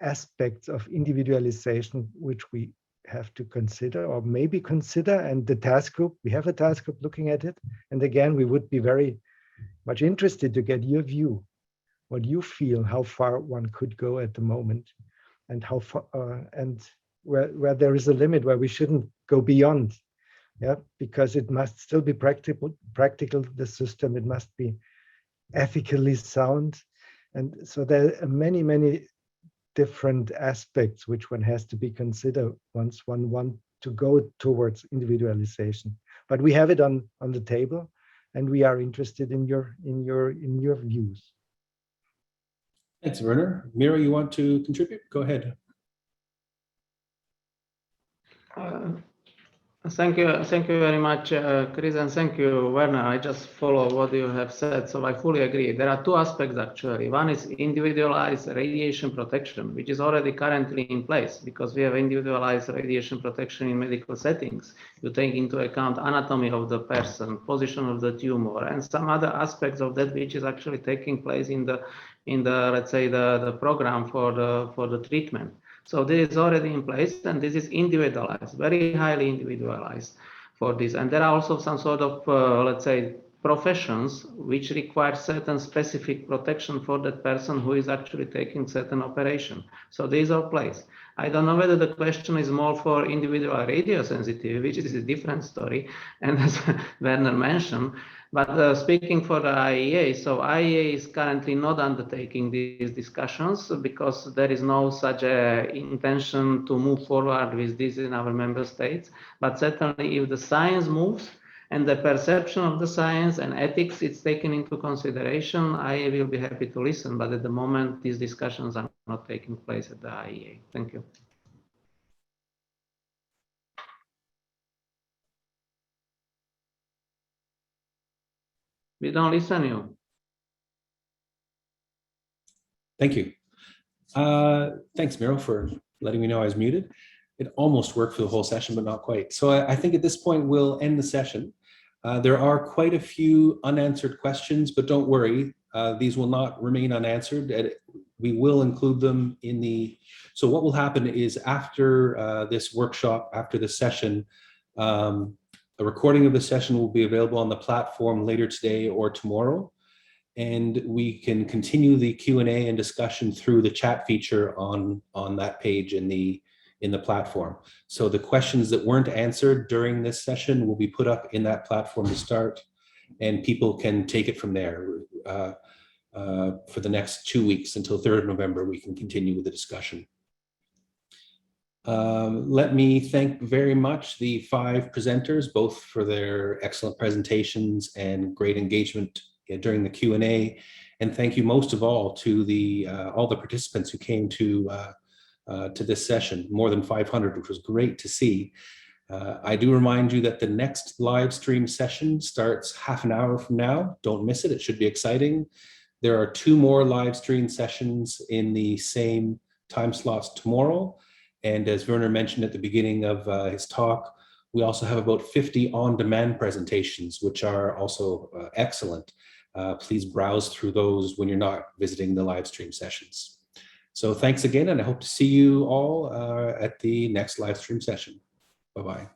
aspects of individualization which we have to consider, or maybe consider, and the task group, we have a task group looking at it. And again, we would be very much interested to get your view, what you feel, how far one could go at the moment, and how far, and where there is a limit where we shouldn't go beyond, because it must still be practical, the system, it must be ethically sound. And so there are many, many different aspects which one has to be considered once one wants to go towards individualization. But we have it on the table, and we are interested in your views. Thanks, Werner. Mira, you want to contribute? Go ahead. Thank you very much, Chris, and thank you, Werner. I just follow what you have said, so I fully agree. There are two aspects actually. One is individualized radiation protection, which is already currently in place because we have individualized radiation protection in medical settings. You take into account anatomy of the person, position of the tumor, and some other aspects of that which is actually taking place in the let's say the program for the treatment. So this is already in place, and this is individualized, very highly individualized for this. And there are also some sort of, let's say, professions which require certain specific protection for that person who is actually taking certain operation. So these are placed. I don't know whether the question is more for individual radiosensitivity, which is a different story, and as Werner mentioned. But speaking for the IEA, so IEA is currently not undertaking these discussions because there is no such intention to move forward with this in our member states. But certainly if the science moves and the perception of the science and ethics is taken into consideration, IEA will be happy to listen. But at the moment, these discussions are not taking place at the IEA. Thank you. We don't listen to you. Thank you. Thanks, Miro, for letting me know I was muted. It almost worked for the whole session, but not quite. So I think at this point, we'll end the session. There are quite a few unanswered questions, but don't worry, these will not remain unanswered. We will include them in the, so what will happen is after this workshop, after the session, a recording of the session will be available on the platform later today or tomorrow. And we can continue the Q&A and discussion through the chat feature on that page in the platform. So the questions that weren't answered during this session will be put up in that platform to start, and people can take it from there. For the next 2 weeks until 3rd of November, we can continue with the discussion. Let me thank very much the 5 presenters, both for their excellent presentations and great engagement during the Q&A. And thank you most of all to all the participants who came to this session, more than 500, which was great to see. I do remind you that the next live stream session starts half an hour from now. Don't miss it, it should be exciting. There are 2 more live stream sessions in the same time slots tomorrow. And as Werner mentioned at the beginning of his talk, we also have about 50 on-demand presentations, which are also excellent. Please browse through those when you're not visiting the live stream sessions. So thanks again, and I hope to see you all at the next live stream session. Bye-bye.